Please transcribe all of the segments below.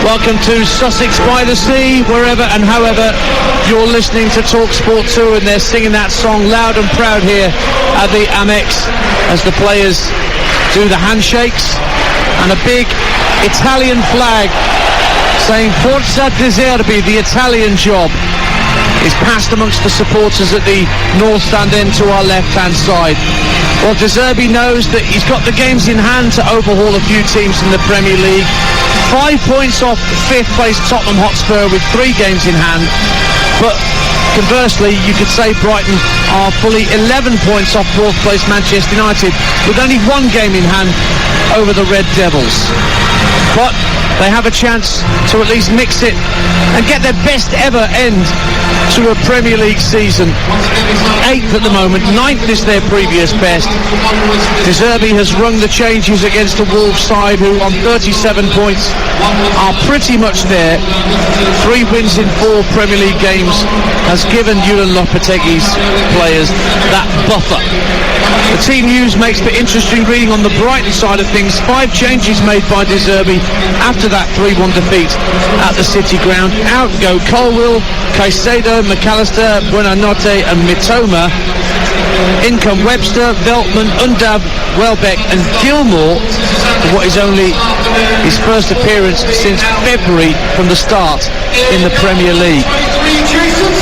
Welcome to Sussex by the Sea, wherever and however you're listening to Talksport 2, and they're singing that song loud and proud here at the Amex as the players do the handshakes, and a big Italian flag saying Forza De Zerbi, the Italian job, is passed amongst the supporters at the north stand end to our left-hand side. Well, De Zerbi knows that he's got the games in hand to overhaul a few teams in the Premier League. 5 points off 5th place Tottenham Hotspur with 3 games in hand. But conversely, you could say Brighton are fully 11 points off 4th place Manchester United with only 1 game in hand over the Red Devils. But they have a chance to at least mix it and get their best ever end to a Premier League season. 8th at the moment, 9th is their previous best. De Zerbi has rung the changes against the Wolves side, who on 37 points are pretty much there. 3 wins in 4 Premier League games has given Julian Lopetegui's players that buffer. The team news makes for interesting reading on the Brighton side of things. 5 changes made by De Zerbi after that 3-1 defeat at the City Ground. Out go Colwill, Caicedo, McAllister, Buonanotte and Mitoma. In come Webster, Veltman, Undav, Welbeck and Gilmour for what is only his first appearance since February from the start in the Premier League.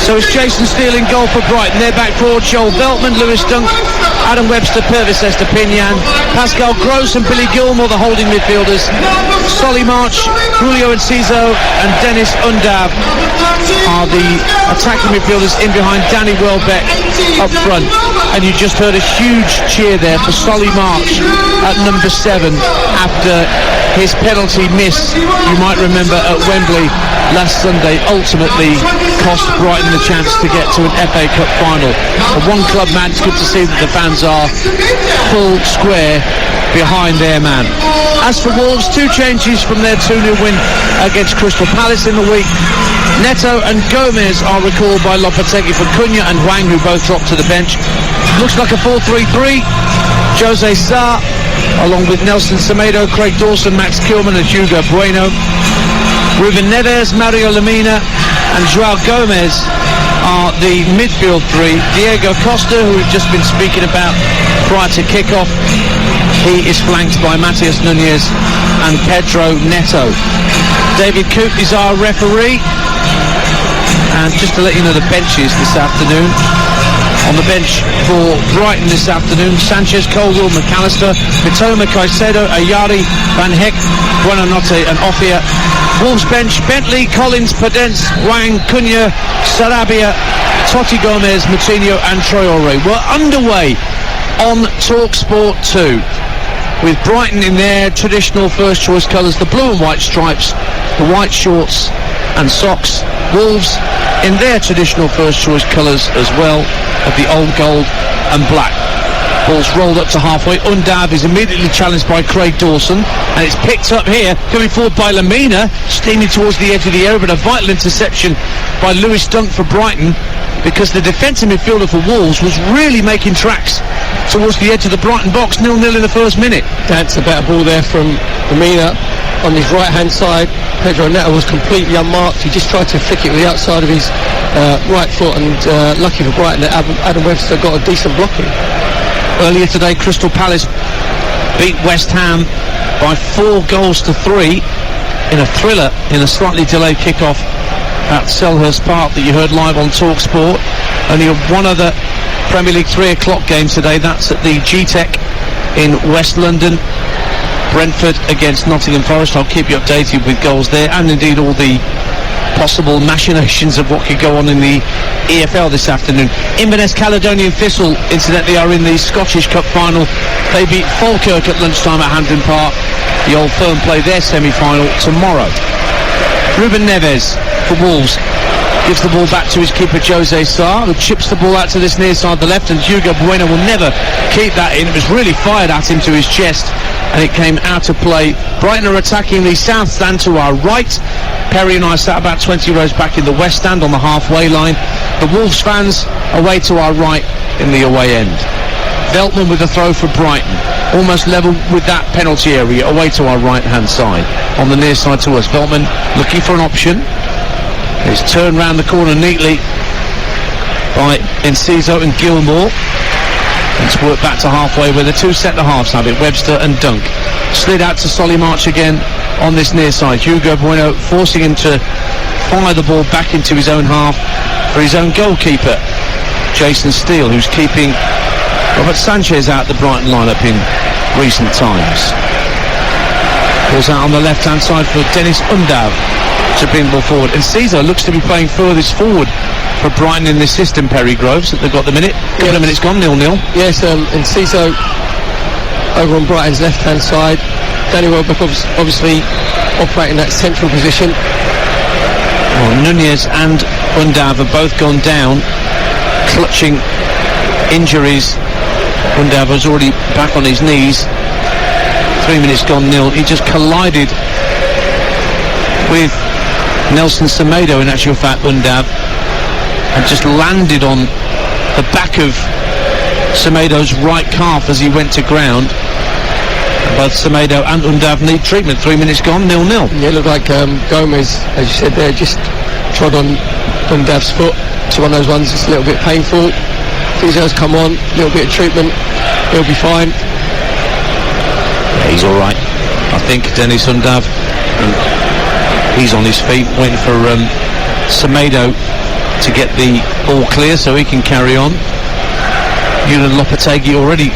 So it's Jason Steele in goal for Brighton. They're back forward, Joel Veltman, Lewis Dunk, Adam Webster, Purvis Estepinian, Pascal Gross and Billy Gilmour, the holding midfielders. Solly March, Julio Enciso and Dennis Undav are the attacking midfielders in behind Danny Welbeck up front. And you just heard a huge cheer there for Solly March at number 7 after his penalty miss, you might remember, at Wembley last Sunday, ultimately cost Brighton the chance to get to an FA Cup final. A one club man, it's good to see that the fans are full square behind their man. As for Wolves, 2 changes from their 2-0 win against Crystal Palace in the week. Neto and Gomez are recalled by Lopetegui for Cunha and Hwang, who both dropped to the bench. Looks like a 4-3-3. Jose Sarr, along with Nelson Semedo, Craig Dawson, Max Kilman and Hugo Bueno. Ruben Neves, Mario Lemina and Joao Gomez are the midfield 3. Diego Costa, who we've just been speaking about prior to kick-off, he is flanked by Matias Nunez and Pedro Neto. David Coote is our referee. And just to let you know the benches this afternoon. On the bench for Brighton this afternoon, Sanchez, Colwill, McAllister, Mitoma, Caicedo, Ayari, Van Heck, Buonanotte and Offia. Wolves bench, Bentley, Collins, Podence, Hwang, Cunha, Sarabia, Totti Gomez, Moutinho and Traore. We're underway on Talksport 2 with Brighton in their traditional first choice colours, the blue and white stripes, the white shorts and socks. Wolves in their traditional first choice colours as well, of the old gold and black. Ball's rolled up to halfway. Undav is immediately challenged by Craig Dawson, and it's picked up here, coming forward by Lemina, steaming towards the edge of the area, but a vital interception by Lewis Dunk for Brighton, because the defensive midfielder for Wolves was really making tracks towards the edge of the Brighton box. 0-0 in the first minute. That's a better ball there from Lemina on his right hand side. Pedro Neto was completely unmarked. He just tried to flick it with the outside of his right foot, and lucky for Brighton that Adam Webster got a decent blocking. Earlier today, Crystal Palace beat West Ham by 4-3 in a thriller in a slightly delayed kick-off at Selhurst Park that you heard live on Talksport. Only one other Premier League 3 o'clock game today. That's at the G-Tech in West London. Brentford against Nottingham Forest. I'll keep you updated with goals there, and indeed all the possible machinations of what could go on in the EFL this afternoon. Inverness Caledonian Thistle, incidentally, are in the Scottish Cup final. They beat Falkirk at lunchtime at Hampden Park. The Old Firm play their semi-final tomorrow. Ruben Neves for Wolves gives the ball back to his keeper Jose Sarr, who chips the ball out to this near side, the left, and Hugo Bueno will never keep that in. It was really fired at him to his chest, and it came out of play. Brighton are attacking the south stand to our right. Perry and I sat about 20 rows back in the west stand on the halfway line. The Wolves fans away to our right in the away end. Veltman with a throw for Brighton, almost level with that penalty area, away to our right hand side, on the near side to us. Veltman looking for an option. It's turned round the corner neatly by Enciso and Gilmore. It's worked back to halfway where the two centre halves have it, Webster and Dunk. Slid out to Solly March again on this near side. Hugo Bueno forcing him to fire the ball back into his own half for his own goalkeeper, Jason Steele, who's keeping Robert Sanchez out the Brighton lineup in recent times. Goes out on the left hand side for Dennis Undav to bring the ball forward. And Caesar looks to be playing furthest forward for Brighton in this system, Perry Groves, that they've got the minute. Couple of minutes gone, 0-0. Yes, and Ciso over on Brighton's left hand side. Danny Welbeck obviously operating that central position. Well, Nunez and Undav have both gone down, clutching injuries. Undav was already back on his knees. 3 minutes gone, 0. He just collided with Nelson Semedo, in actual fact, Undav, and just landed on the back of Semedo's right calf as he went to ground. Both Semedo and Undav need treatment. 3 minutes gone, 0-0. Yeah, it looked like Gomez, as you said there, just trod on Undav's foot. It's one of those ones that's a little bit painful. Physio's come on, a little bit of treatment, he'll be fine. Yeah, he's all right, I think, Dennis Undav. He's on his feet, waiting for Semedo to get the all clear so he can carry on. Julian Lopetegui already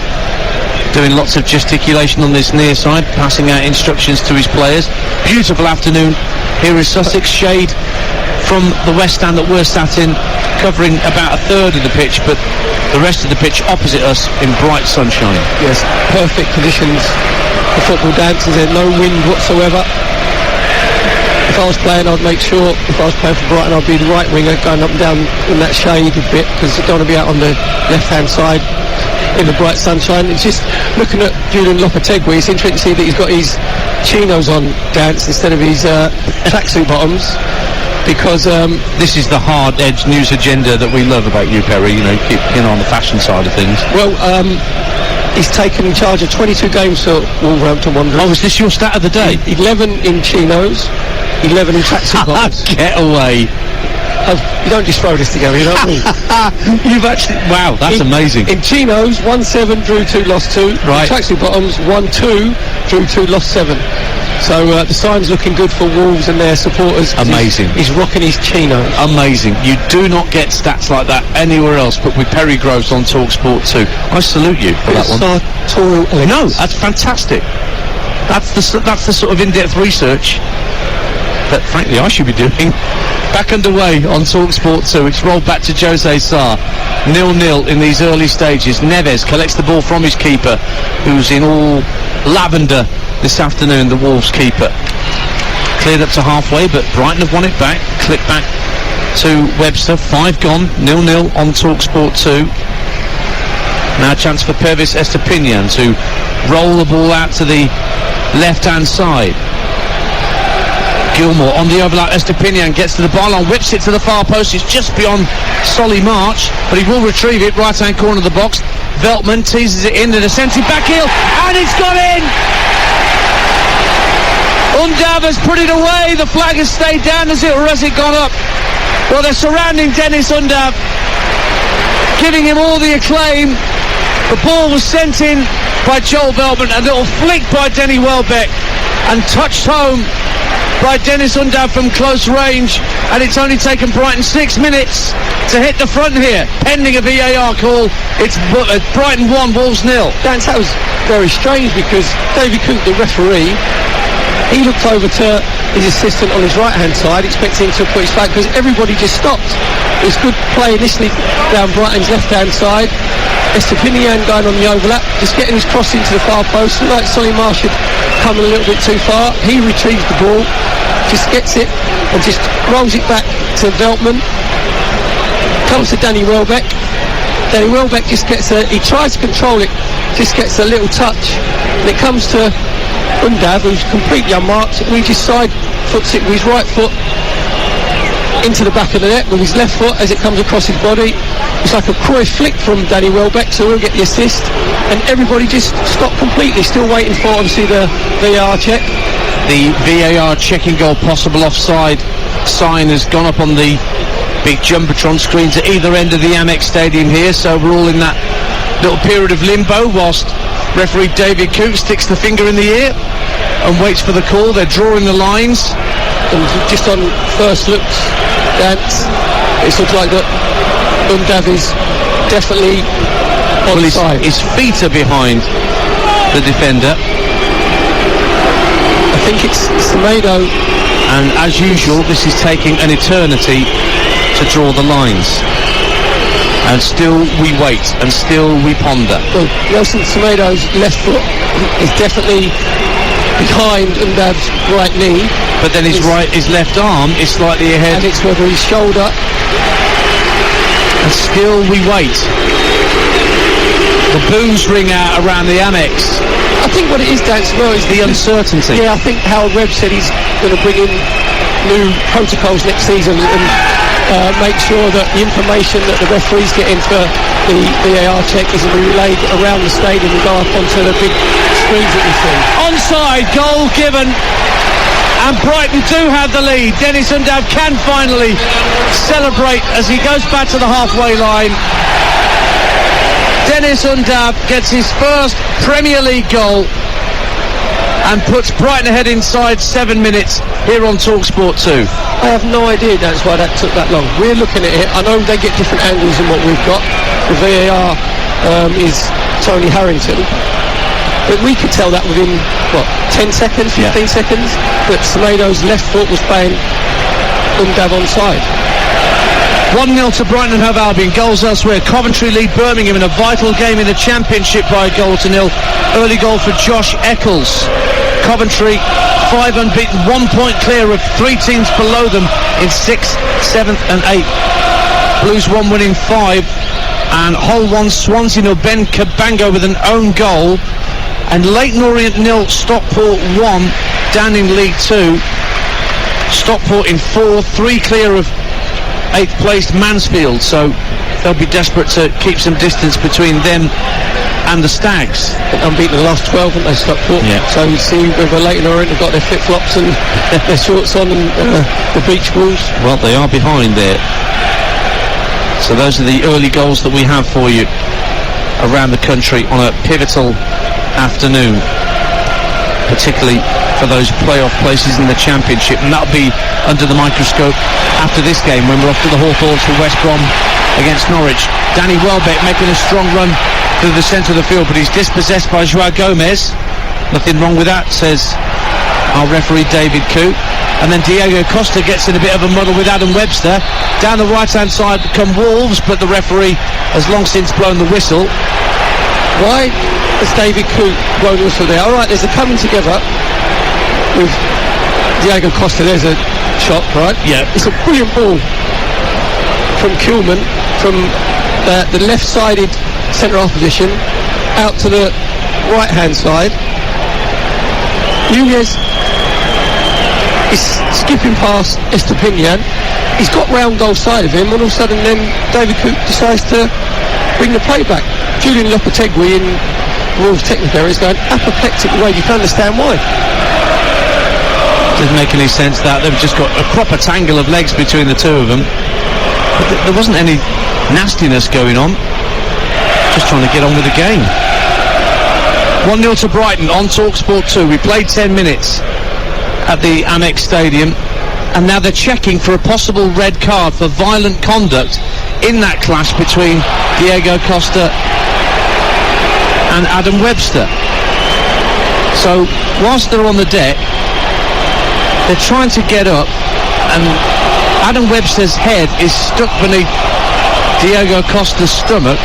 doing lots of gesticulation on this near side, passing out instructions to his players. Beautiful afternoon here in Sussex. Shade from the west stand that we're sat in, covering about a third of the pitch, but the rest of the pitch opposite us in bright sunshine. Yes, perfect conditions for football dances. There's no wind whatsoever. If I was playing, I'd make sure, if I was playing for Brighton, I'd be the right winger going up and down in that shaded bit, because I don't want to be out on the left hand side in the bright sunshine. It's just looking at Julian Lopetegui, it's interesting to see that he's got his chinos on dance instead of his tracksuit bottoms, because this is the hard-edged news agenda that we love about you, Perry. You know, keep on the fashion side of things. Well, he's taken in charge of 22 games for Wolverhampton Wanderers. Oh, is this your stat of the day? 11 in chinos, 11 in tracksuit bottoms. Get away. You don't just throw this together, you know what I mean? You've actually... Wow, that's amazing. In chinos, 1-7, drew 2, lost 2. Right. In tracksuit bottoms, 1-2, drew 2, lost 7. So the sign's looking good for Wolves and their supporters. Amazing. He's rocking his chinos. Amazing. You do not get stats like that anywhere else, but with Perry Groves on Talksport 2. I salute you for that one. Sartorial elegance. No, that's fantastic. That's the sort of in-depth research that, frankly, I should be doing. Back underway on Talksport 2. It's rolled back to Jose Sarr. 0-0 in these early stages. Neves collects the ball from his keeper, who's in all lavender this afternoon, the Wolves keeper. Cleared up to halfway, but Brighton have won it back. Clip back to Webster. 5 gone, 0-0 on Talksport 2. Now a chance for Pervis Estepinian to roll the ball out to the left-hand side. Gilmore on the overlap. Estepinian gets to the byline, whips it to the far post. It's just beyond Solly March, but he will retrieve it. Right-hand corner of the box. Veltman teases it in, the descending back heel, and it's gone in! Undav has put it away. The flag has stayed down as it, or has it gone up? Well, they're surrounding Dennis Undav, giving him all the acclaim. The ball was sent in by Joel Veltman, a little flick by Denny Welbeck, and touched home by Dennis Undav from close range, and it's only taken Brighton 6 minutes to hit the front here, pending a VAR call. It's Brighton 1, Wolves 0. Dan, that was very strange, because David Coote, the referee, he looked over to his assistant on his right hand side, expecting him to put his flag, because everybody just stopped. It was good play initially down Brighton's left hand side. Estepinian going on the overlap, just getting his cross into the far post. Like Solly Marsh had come a little bit too far. He retrieves the ball, just gets it and just rolls it back to Veltman. Comes to Danny Welbeck. Danny Welbeck just gets he tries to control it, just gets a little touch, and it comes to Undav, who's completely unmarked, and he just side foots it with his right foot into the back of the net with his left foot as it comes across his body. it's like a Cruyff flick from Danny Welbeck, so he'll get the assist, and everybody just stopped completely, still waiting for obviously the VAR check. The VAR checking goal possible offside sign has gone up on the big Jumbotron screens at either end of the Amex Stadium here, so we're all in that little period of limbo whilst referee David Coote sticks the finger in the ear and waits for the call. They're drawing the lines, and just on first looks, it looks like that Undav is definitely onside. His feet are behind the defender. I think it's Semedo, and as usual this is taking an eternity to draw the lines, and still we wait, and still we ponder. Well, Nelson Semedo's left foot is definitely behind Undav's right knee, but then his left arm is slightly ahead, and it's whether his shoulder, and still we wait. The boos ring out around the Amex. I think what it is, Dan, as well, is the uncertainty. Yeah, I think Howard Webb said he's going to bring in new protocols next season and make sure that the information that the referees get in for the VAR check isn't relayed around the stadium and go up onto the big screens that we see. Onside, goal given, and Brighton do have the lead. Dennis Undav can finally celebrate as he goes back to the halfway line. Dennis Undav gets his first Premier League goal and puts Brighton ahead inside 7 minutes here on Talksport 2. I have no idea that's why that took that long. We're looking at it. I know they get different angles than what we've got. The VAR is Tony Harrington. But we could tell that within, 10 seconds, 15 seconds, that Semedo's left foot was playing Undav onside. 1-0 to Brighton and Hove Albion. Goals elsewhere. Coventry lead Birmingham in a vital game in the Championship by 1-0. Early goal for Josh Eccles. Coventry 5 unbeaten, 1 point clear of 3 teams below them in 6th, 7th and 8th. Blues 1 winning 5, and Hull 1, Swansea 0. Ben Cabango with an own goal, and Leyton Orient 0, Stockport 1 down in League 2. Stockport in 4, 3 clear of 8th placed Mansfield, so they'll be desperate to keep some distance between them and the Stags. Unbeaten the last 12, haven't they, Stockport? Yeah. So you see whether Leyton Orient have got their flip-flops and their shorts on and the beach balls. Well, they are behind there. So those are the early goals that we have for you around the country on a pivotal afternoon, particularly for those playoff places in the Championship, and that'll be under the microscope after this game when we're off to the Hawthorns for West Brom against Norwich. Danny Welbeck making a strong run through the centre of the field, but he's dispossessed by Joao Gomez. Nothing wrong with that, says our referee David Coote. And then Diego Costa gets in a bit of a muddle with Adam Webster. Down the right-hand side come Wolves, but the referee has long since blown the whistle. Why has David Coote blown the whistle there? All right, there's a coming together with Diego Costa. There's a shot, right? Yeah. It's a brilliant ball from Kuhlman from the left-sided centre-half position out to the right-hand side. Nunez is skipping past Estepinian. He's got round goal side of him, and all of a sudden then David Coote decides to bring the play back. Julian Lopetegui in Wolves technical area is going apoplectic away. You can understand why. Doesn't make any sense that they've just got a proper tangle of legs between the two of them, but there wasn't any nastiness going on, just trying to get on with the game. 1-0 to Brighton on Talksport 2. We played 10 minutes at the Amex Stadium, and now they're checking for a possible red card for violent conduct in that clash between Diego Costa and Adam Webster. So whilst they're on the deck, they're trying to get up, and Adam Webster's head is stuck beneath Diego Costa's stomach,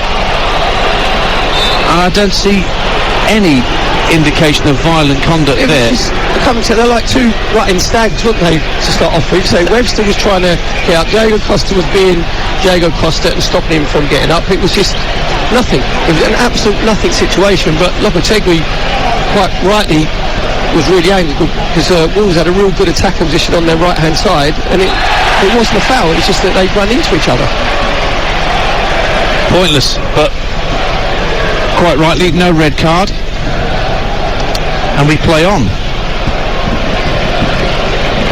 and I don't see any indication of violent conduct there. They're like two rutting stags, weren't they, to start off with? So Webster was trying to get up, Diego Costa was being Diego Costa and stopping him from getting up. It was just nothing. It was an absolute nothing situation, but Lopetegui quite rightly was really angry because Wolves had a real good attacking position on their right-hand side, and it wasn't a foul, it was just that they'd run into each other. Pointless, but quite rightly, no red card. And we play on.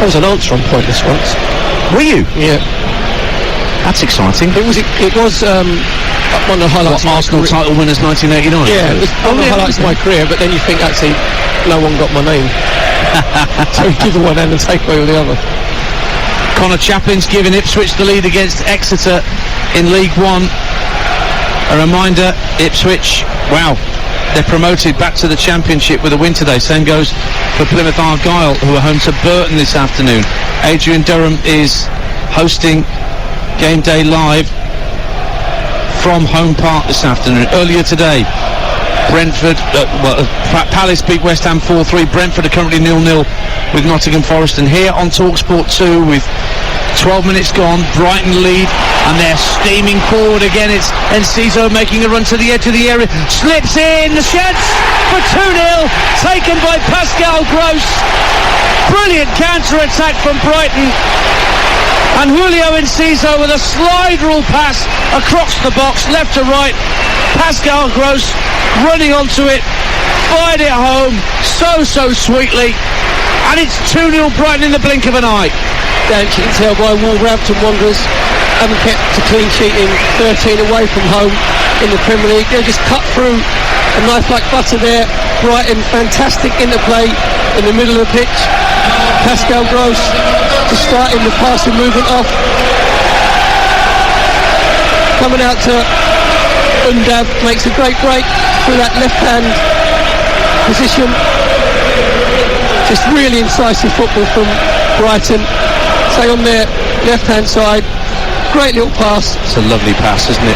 I was an answer on pointless once. Were you? Yeah. That's exciting. It was one of the highlights. Arsenal title winners 1989. Yeah, it was one of the highlights of my career, but then you think actually no one got my name. So you give the one end and take away with the other. Connor Chaplin's given Ipswich the lead against Exeter in League One. A reminder, Ipswich, wow, they're promoted back to the Championship with a win today. Same goes for Plymouth Argyle, who are home to Burton this afternoon. Adrian Durham is hosting Game Day Live from Home Park this afternoon. Earlier today, Brentford, Palace beat West Ham 4-3. Brentford are currently 0-0 with Nottingham Forest. And here on Talksport 2 with 12 minutes gone, Brighton lead, and they're steaming forward again. It's Enciso making a run to the edge of the area, slips in, the chance for 2-0, taken by Pascal Gross. Brilliant counter-attack from Brighton, and Julio Enciso with a slide rule pass across the box, left to right. Pascal Gross running onto it, fired it home so sweetly, and it's 2-0 Brighton in the blink of an eye. Dan, you can tell by Wolverhampton Wanderers haven't kept a clean sheet in 13 away from home in the Premier League. They'll just cut through a knife like butter there. Brighton, fantastic interplay in the middle of the pitch. Pascal Gross just starting the passing movement off. Coming out to Undav, makes a great break through that left-hand position. Just really incisive football from Brighton. Say on their left-hand side, great little pass. It's a lovely pass, isn't it?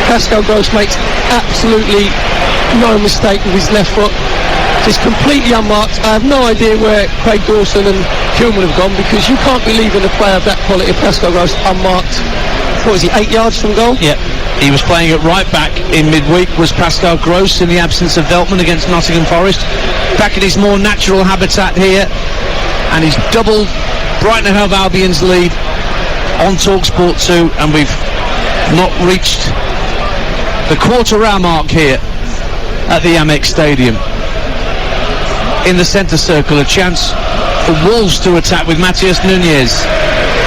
Pascal Gross makes absolutely no mistake with his left foot. Just completely unmarked. I have no idea where Craig Dawson and Hume have gone, because you can't be leaving a player of that quality, Pascal Gross, unmarked. What was he, 8 yards from goal? Yeah. He was playing at right back in midweek, was Pascal Gross, in the absence of Veltman against Nottingham Forest. Back in his more natural habitat here, and he's doubled Brighton and Hove Albion's lead on Talksport 2, and we've not reached the quarter-hour mark here at the Amex Stadium. In the centre circle, a chance for Wolves to attack with Matias Nunez.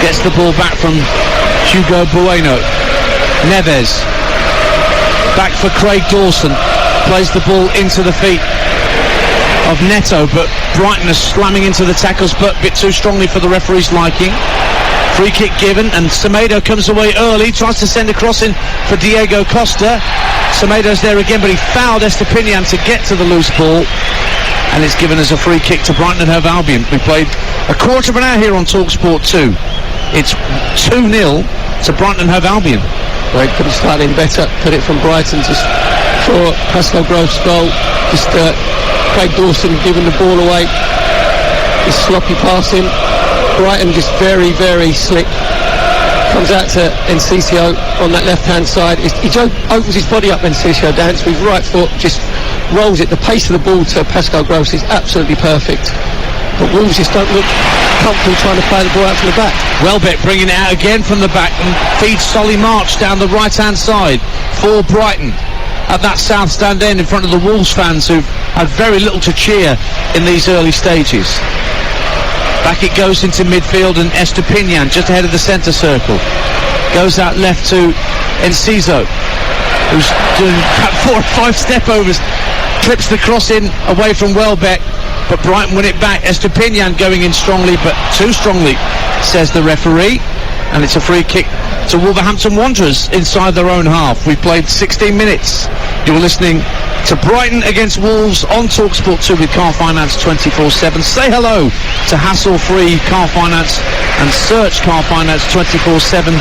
Gets the ball back from Hugo Bueno. Neves back for Craig Dawson, plays the ball into the feet of Neto, but Brighton is slamming into the tackles, but a bit too strongly for the referee's liking. Free kick given, and Semedo comes away early, tries to send a cross in for Diego Costa. Semedo's there again, but he fouled Estepinian to get to the loose ball, and it's given as a free kick to Brighton and Hove Albion. We played a quarter of an hour here on Talksport 2. It's 2-0 to Brighton and Hove Albion. Well, he could have started in better, put it from Brighton just for Pascal Gross' goal. Just Craig Dawson giving the ball away. This sloppy passing. Brighton just very slick. Comes out to Enciso on that left-hand side. He opens his body up, Enciso dance with his right foot, just rolls it. The pace of the ball to Pascal Gross is absolutely perfect. But Wolves just don't look comfortable trying to play the ball out from the back. Welbeck bringing it out again from the back and feeds Solly March down the right-hand side for Brighton at that south stand end in front of the Wolves fans, who've had very little to cheer in these early stages. Back it goes into midfield, and Estepinian just ahead of the centre circle goes out left to Enciso, who's doing about 4 or 5 step overs, clips the cross in away from Welbeck, but Brighton win it back. Estepinian going in strongly, but too strongly, says the referee, and it's a free kick to Wolverhampton Wanderers inside their own half. We've played 16 minutes. You're listening to Brighton against Wolves on Talksport 2 with Car Finance 24/7. Say hello to hassle-free car finance and search Car Finance 24/7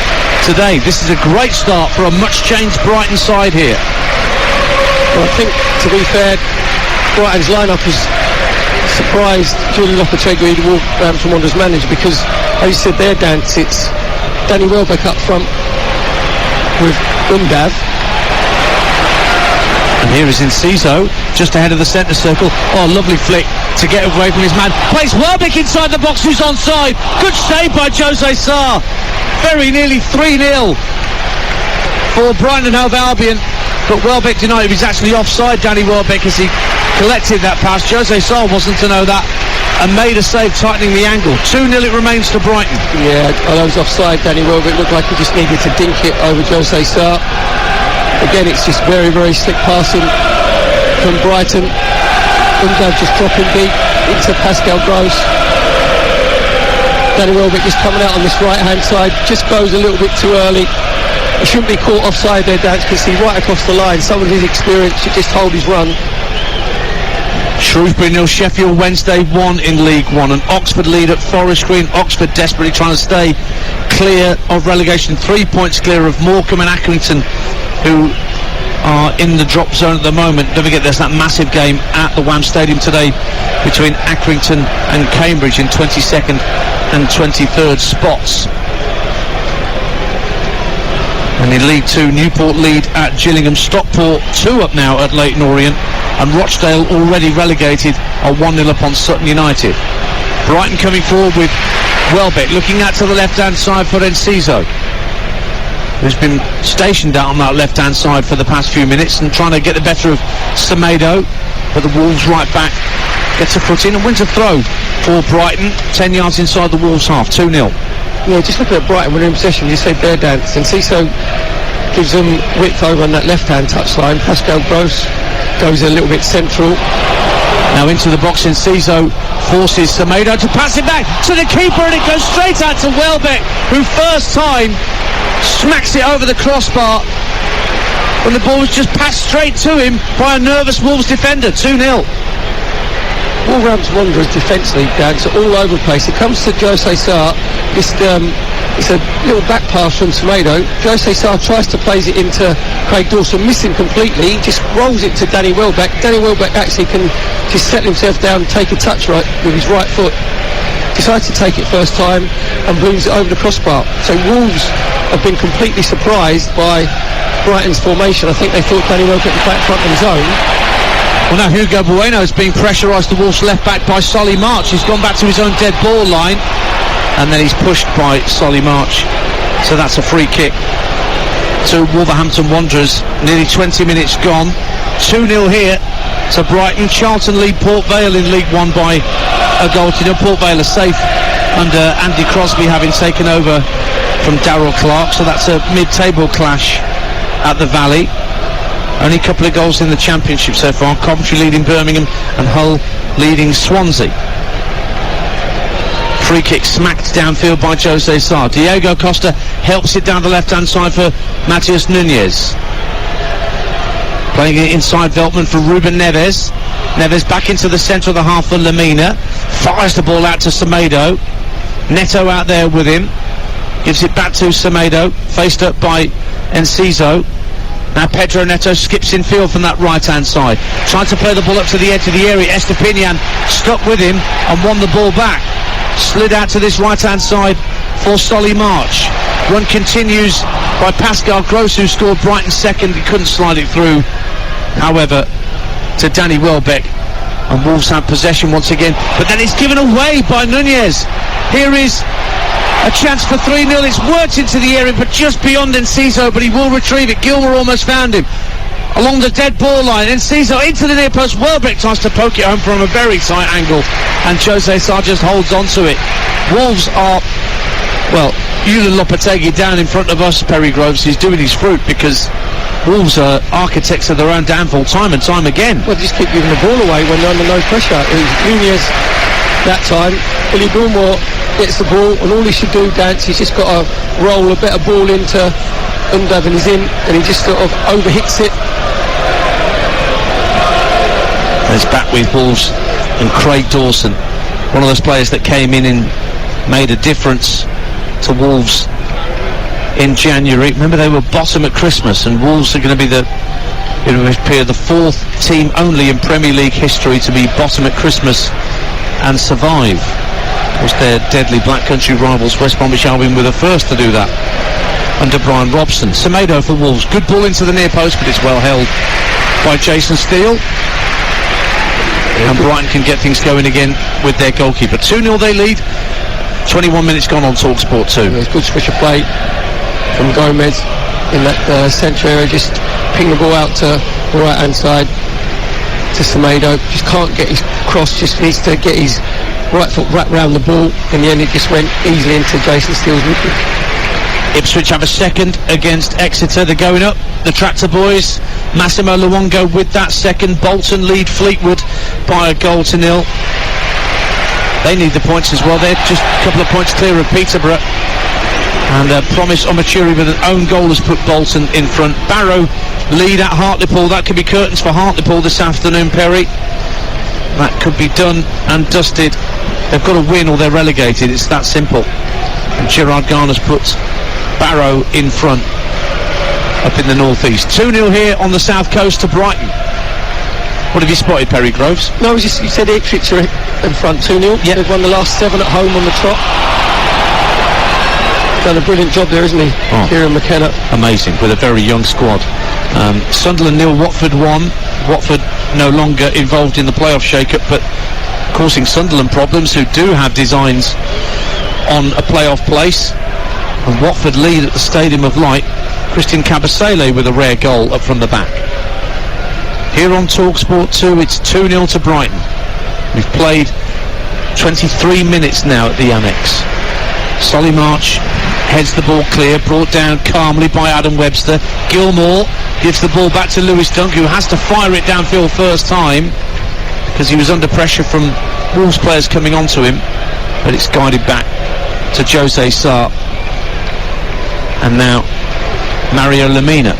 today. This is a great start for a much-changed Brighton side here. Well, I think, to be fair, Brighton's lineup is surprised Julian Lopetegui, the Wolverhampton Wanderers manager, because, as you said there, Dan, it's Danny Welbeck up front with Undav. And here is Enciso, just ahead of the centre circle. Oh, lovely flick to get away from his man. Plays Welbeck inside the box, who's onside. Good save by Jose Sarr. Very nearly 3-0. for Brighton and Hove Albion, but Welbeck denied it. He was actually offside, Danny Welbeck, as he collected that pass. Jose Sá wasn't to know that and made a save, tightening the angle. 2-0 it remains to Brighton. Yeah, although he was offside, Danny Welbeck looked like he just needed to dink it over Jose Sá. Again, it's just very, very slick passing from Brighton. Undav just dropping deep into Pascal Gross. Danny Welbeck just coming out on this right hand side, just goes a little bit too early. He shouldn't be caught offside there, Dan, because he's right across the line. Some of his experience should just hold his run. Shrewsbury 0, Sheffield Wednesday 1 in League One, and Oxford lead at Forest Green. Oxford desperately trying to stay clear of relegation, 3 points clear of Morecambe and Accrington, who are in the drop zone at the moment. Don't forget there's that massive game at the Wham Stadium today between Accrington and Cambridge in 22nd and 23rd spots. And in League 2, Newport lead at Gillingham, Stockport 2 up now at Leyton Orient, and Rochdale already relegated are 1-0 up on Sutton United. Brighton coming forward with Welbeck looking out to the left hand side for Enciso, who's been stationed out on that left hand side for the past few minutes and trying to get the better of Semedo, but the Wolves right back gets a foot in and wins a throw for Brighton 10 yards inside the Wolves half. 2-0. Yeah, just looking at Brighton when they're in possession, you say bare dance, and Enciso gives them width over on that left hand touchline. Pascal Gross goes a little bit central. Now into the box, Enciso forces Semedo to pass it back to the keeper, and it goes straight out to Welbeck, who first time smacks it over the crossbar when the ball was just passed straight to him by a nervous Wolves defender. 2-0. Wolverhampton Wanderers defensively, Dan, so all over the place. It comes to Jose Sá. It's a little back pass from Semedo. Jose Sá tries to place it into Craig Dawson, missing completely. He just rolls it to Danny Welbeck. Danny Welbeck actually can just settle himself down, take a touch right with his right foot. Decides to take it first time and brings it over the crossbar. So Wolves have been completely surprised by Brighton's formation. I think they thought Danny Welbeck would play at front of his own. Well, now Hugo Bueno is being pressurised, the Wolves left back, by Solly March. He's gone back to his own dead ball line, and then he's pushed by Solly March. So that's a free kick to Wolverhampton Wanderers. Nearly 20 minutes gone. 2-0 here to Brighton. Charlton lead Port Vale in League One by a goal to nil. Port Vale are safe under Andy Crosby, having taken over from Darrell Clark. So that's a mid-table clash at the Valley. Only a couple of goals in the Championship so far. Coventry leading Birmingham and Hull leading Swansea. Free kick smacked downfield by Jose Sá. Diego Costa helps it down the left-hand side for Matheus Nunes. Playing it inside Veltman for Ruben Neves. Neves back into the centre of the half for Lamina. Fires the ball out to Semedo. Neto out there with him. Gives it back to Semedo. Faced up by Enciso. Now Pedro Neto skips in field from that right-hand side. Tried to play the ball up to the edge of the area. Estepinian stuck with him and won the ball back. Slid out to this right-hand side for Solly March. Run continues by Pascal Gross, who scored Brighton's second. He couldn't slide it through, however, to Danny Welbeck. And Wolves have possession once again. But then it's given away by Nunes. Here is a chance for 3-0. It's worked into the area, but just beyond Enciso, but he will retrieve it. Gilmour almost found him along the dead ball line. Enciso into the near post. Welbeck tries to poke it home from a very tight angle, and Jose Sá just holds on to it. Wolves are, well, Ewan Lopetegui down in front of us, Perry Groves. He's doing his fruit, because Wolves are architects of their own downfall time and time again. Well, they just keep giving the ball away when they're under no pressure. It was Nunes that time. Billy Gilmour gets the ball, and all he should do, Dance, he's just got to roll a better ball into Undav, and he's in, and he just sort of overhits it. There's back with Wolves and Craig Dawson, one of those players that came in and made a difference to Wolves in January. Remember, they were bottom at Christmas, and Wolves are going to be the fourth team only in Premier League history to be bottom at Christmas and survive. Was their deadly Black Country rivals West Bromwich Albion were the first to do that under Brian Robson. Semedo for Wolves. Good ball into the near post, but it's well held by Jason Steele. And Brighton can get things going again with their goalkeeper. 2-0 they lead. 21 minutes gone on Talksport 2. There's good switch of play from Gomez. in that centre area, just ping the ball out to the right hand side to Semedo. Just can't get his cross, just needs to get his right foot wrapped round the ball. In the end, it just went easily into Jason Steele's midfield. Ipswich have a second against Exeter. They're going up, the Tractor Boys. Massimo Luongo with that second. Bolton lead Fleetwood by 1-0. They need the points as well. They're just a couple of points clear of Peterborough. And Promise Omochiri with an own goal has put Bolton in front. Barrow lead at Hartlepool. That could be curtains for Hartlepool this afternoon, Perry. That could be done and dusted. They've got to win or they're relegated. It's that simple. And Gerard Garner's put Barrow in front up in the northeast. 2-0 here on the south coast to Brighton. What have you spotted, Perry Groves? No, you said Ipswich are in front 2-0. Yep. They've won the last 7 at home on the trot. Done a brilliant job there, isn't he? Kieran McKenna. Amazing, with a very young squad. Sunderland 0, Watford 1. Watford no longer involved in the playoff shake-up, but causing Sunderland problems, who do have designs on a playoff place. And Watford lead at the Stadium of Light. Christian Kabasele with a rare goal up from the back. Here on Talksport 2, it's 2-0 to Brighton. We've played 23 minutes now at the Amex. Solly March heads the ball clear, brought down calmly by Adam Webster. Gilmore gives the ball back to Lewis Dunk, who has to fire it downfield first time because he was under pressure from Wolves players coming onto him, but it's guided back to Jose Sarr. And now Mario Lemina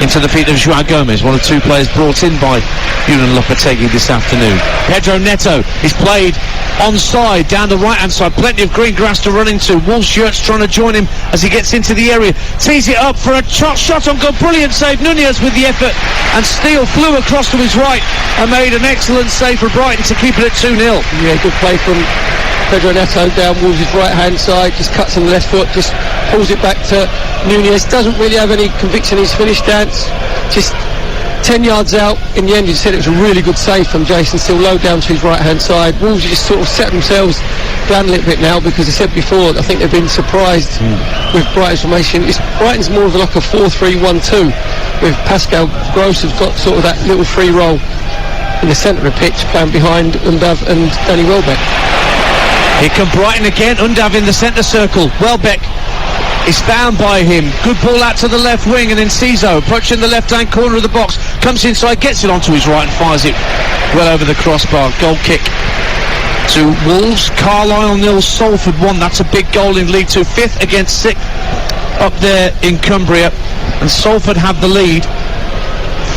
into the feet of Joao Gomez, one of 2 players brought in by Julian Lopetegui this afternoon. Pedro Neto is played onside down the right hand side, plenty of green grass to run into. Wolves shirts trying to join him as he gets into the area, tees it up for a shot on goal. Brilliant save, Nunez with the effort, and Steele flew across to his right and made an excellent save for Brighton to keep it at 2-0. Yeah, good play from Pedro Neto down Wolves' right hand side, just cuts in the left foot, just pulls it back to Nunez. Doesn't really have any conviction in his finish dance, just 10 yards out. In the end, he said it was a really good save from Jason Steele, low down to his right hand side. Wolves just sort of set themselves down a little bit now, because I said before, I think they've been surprised with Brighton's formation. Brighton's more of like a 4-3-1-2, with Pascal Gross has got sort of that little free roll in the centre of the pitch, playing behind Undav and Danny Welbeck. Here come Brighton again. Undav in the centre circle. Welbeck is found by him. Good ball out to the left wing, and then Ciso approaching the left hand corner of the box, comes inside, gets it onto his right and fires it well over the crossbar. Goal kick to Wolves. Carlisle 0, Salford 1. That's a big goal in League 2. 5th against 6th up there in Cumbria, and Salford have the lead,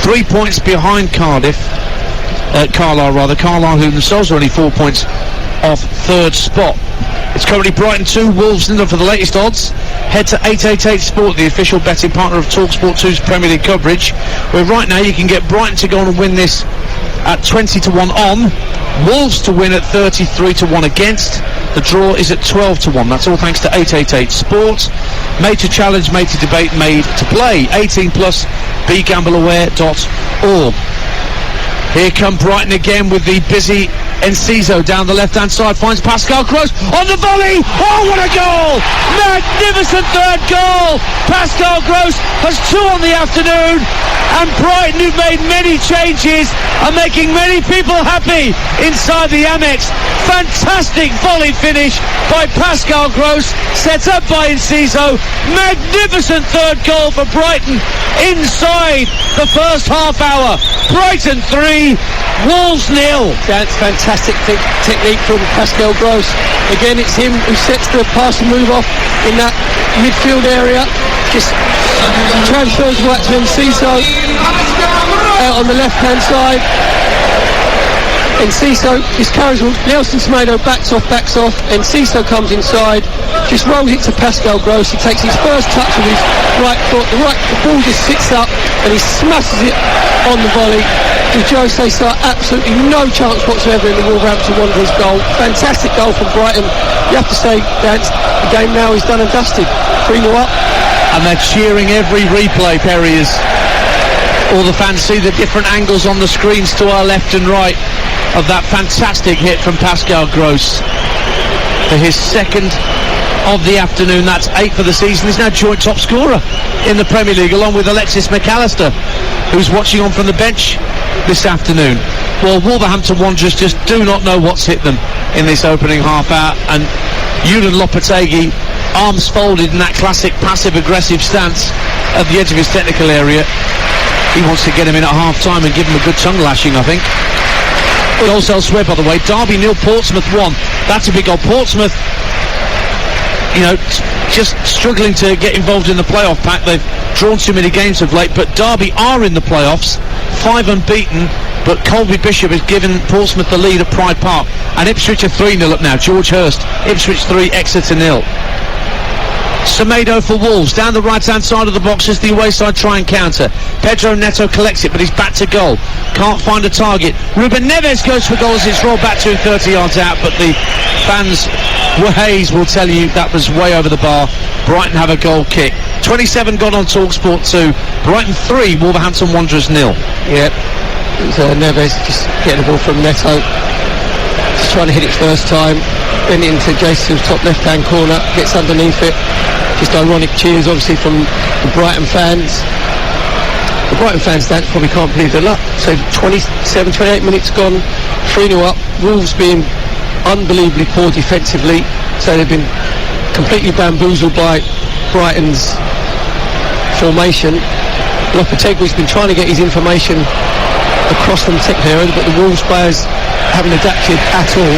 3 points behind Carlisle who themselves are only 4 points off 3rd spot. It's currently Brighton 2, Wolves 0 for the latest odds. Head to 888 Sport, the official betting partner of Talksport 2's Premier League coverage, where right now you can get Brighton to go on and win this at 20-1 on, Wolves to win at 33-1 against. The draw is at 12-1. That's all thanks to 888 Sport. Made to challenge, made to debate, made to play. 18 plus, begambleaware.org. Here come Brighton again with the busy Enciso down the left hand side, finds Pascal Gross on the volley. Oh, what a goal! Magnificent 3rd goal. Pascal Gross has 2 on the afternoon, and Brighton, who've made many changes, are making many people happy inside the Amex. Fantastic volley finish by Pascal Gross, set up by Enciso. Magnificent 3rd goal for Brighton inside the first half hour. Brighton 3, Wolves 0. That's fantastic technique from Pascal Gross. Again, it's him who sets the pass and move off in that midfield area. Just transfers right to Enciso out on the left hand side. Enciso just carries on. Nelson Semedo backs off. Enciso comes inside, just rolls it to Pascal Gross. He takes his first touch with his right foot. The ball just sits up and he smashes it on the volley. With Jose Sarr absolutely no chance whatsoever in the Wolverhampton Wanderers goal. Fantastic goal from Brighton. You have to say that the game now is done and dusted. 3-0 up. And they're cheering every replay, Perry, as all the fans see the different angles on the screens to our left and right of that fantastic hit from Pascal Gross for his 2nd of the afternoon. That's 8 for the season. He's now joint top scorer in the Premier League, along with Alexis McAllister, who's watching on from the bench this afternoon. Well, Wolverhampton Wanderers just do not know what's hit them in this opening half hour, and Julian Lopetegui, arms folded in that classic passive-aggressive stance at the edge of his technical area. He wants to get him in at half-time and give him a good tongue lashing, I think. Goals elsewhere, by the way. Derby 0, Portsmouth 1. That's a big goal. Portsmouth, you know, just struggling to get involved in the playoff pack. They've drawn too many games of late, but Derby are in the playoffs, 5 unbeaten, but Colby Bishop has given Portsmouth the lead at Pride Park, and Ipswich are 3-0 up now. George Hurst, Ipswich 3, Exeter 0. Semedo for Wolves, down the right-hand side of the box as the away side try and counter. Pedro Neto collects it, but he's back to goal. Can't find a target. Ruben Neves goes for goal as it's rolled back to 30 yards out, but the fans, Hayes will tell you that was way over the bar. Brighton have a goal kick. 27 gone on Talksport 2. Brighton 3, Wolverhampton Wanderers 0. Yep. Neves just getting the ball from Neto. Just trying to hit it first time. Then into Jason's top left-hand corner. Gets underneath it. Just ironic cheers, obviously, from the Brighton fans. The Brighton fans probably can't believe their luck. So 27, 28 minutes gone, 3-0 up. Wolves being unbelievably poor defensively. So they've been completely bamboozled by Brighton's formation. Lopetegui's been trying to get his information across from the technical area, but the Wolves players haven't adapted at all.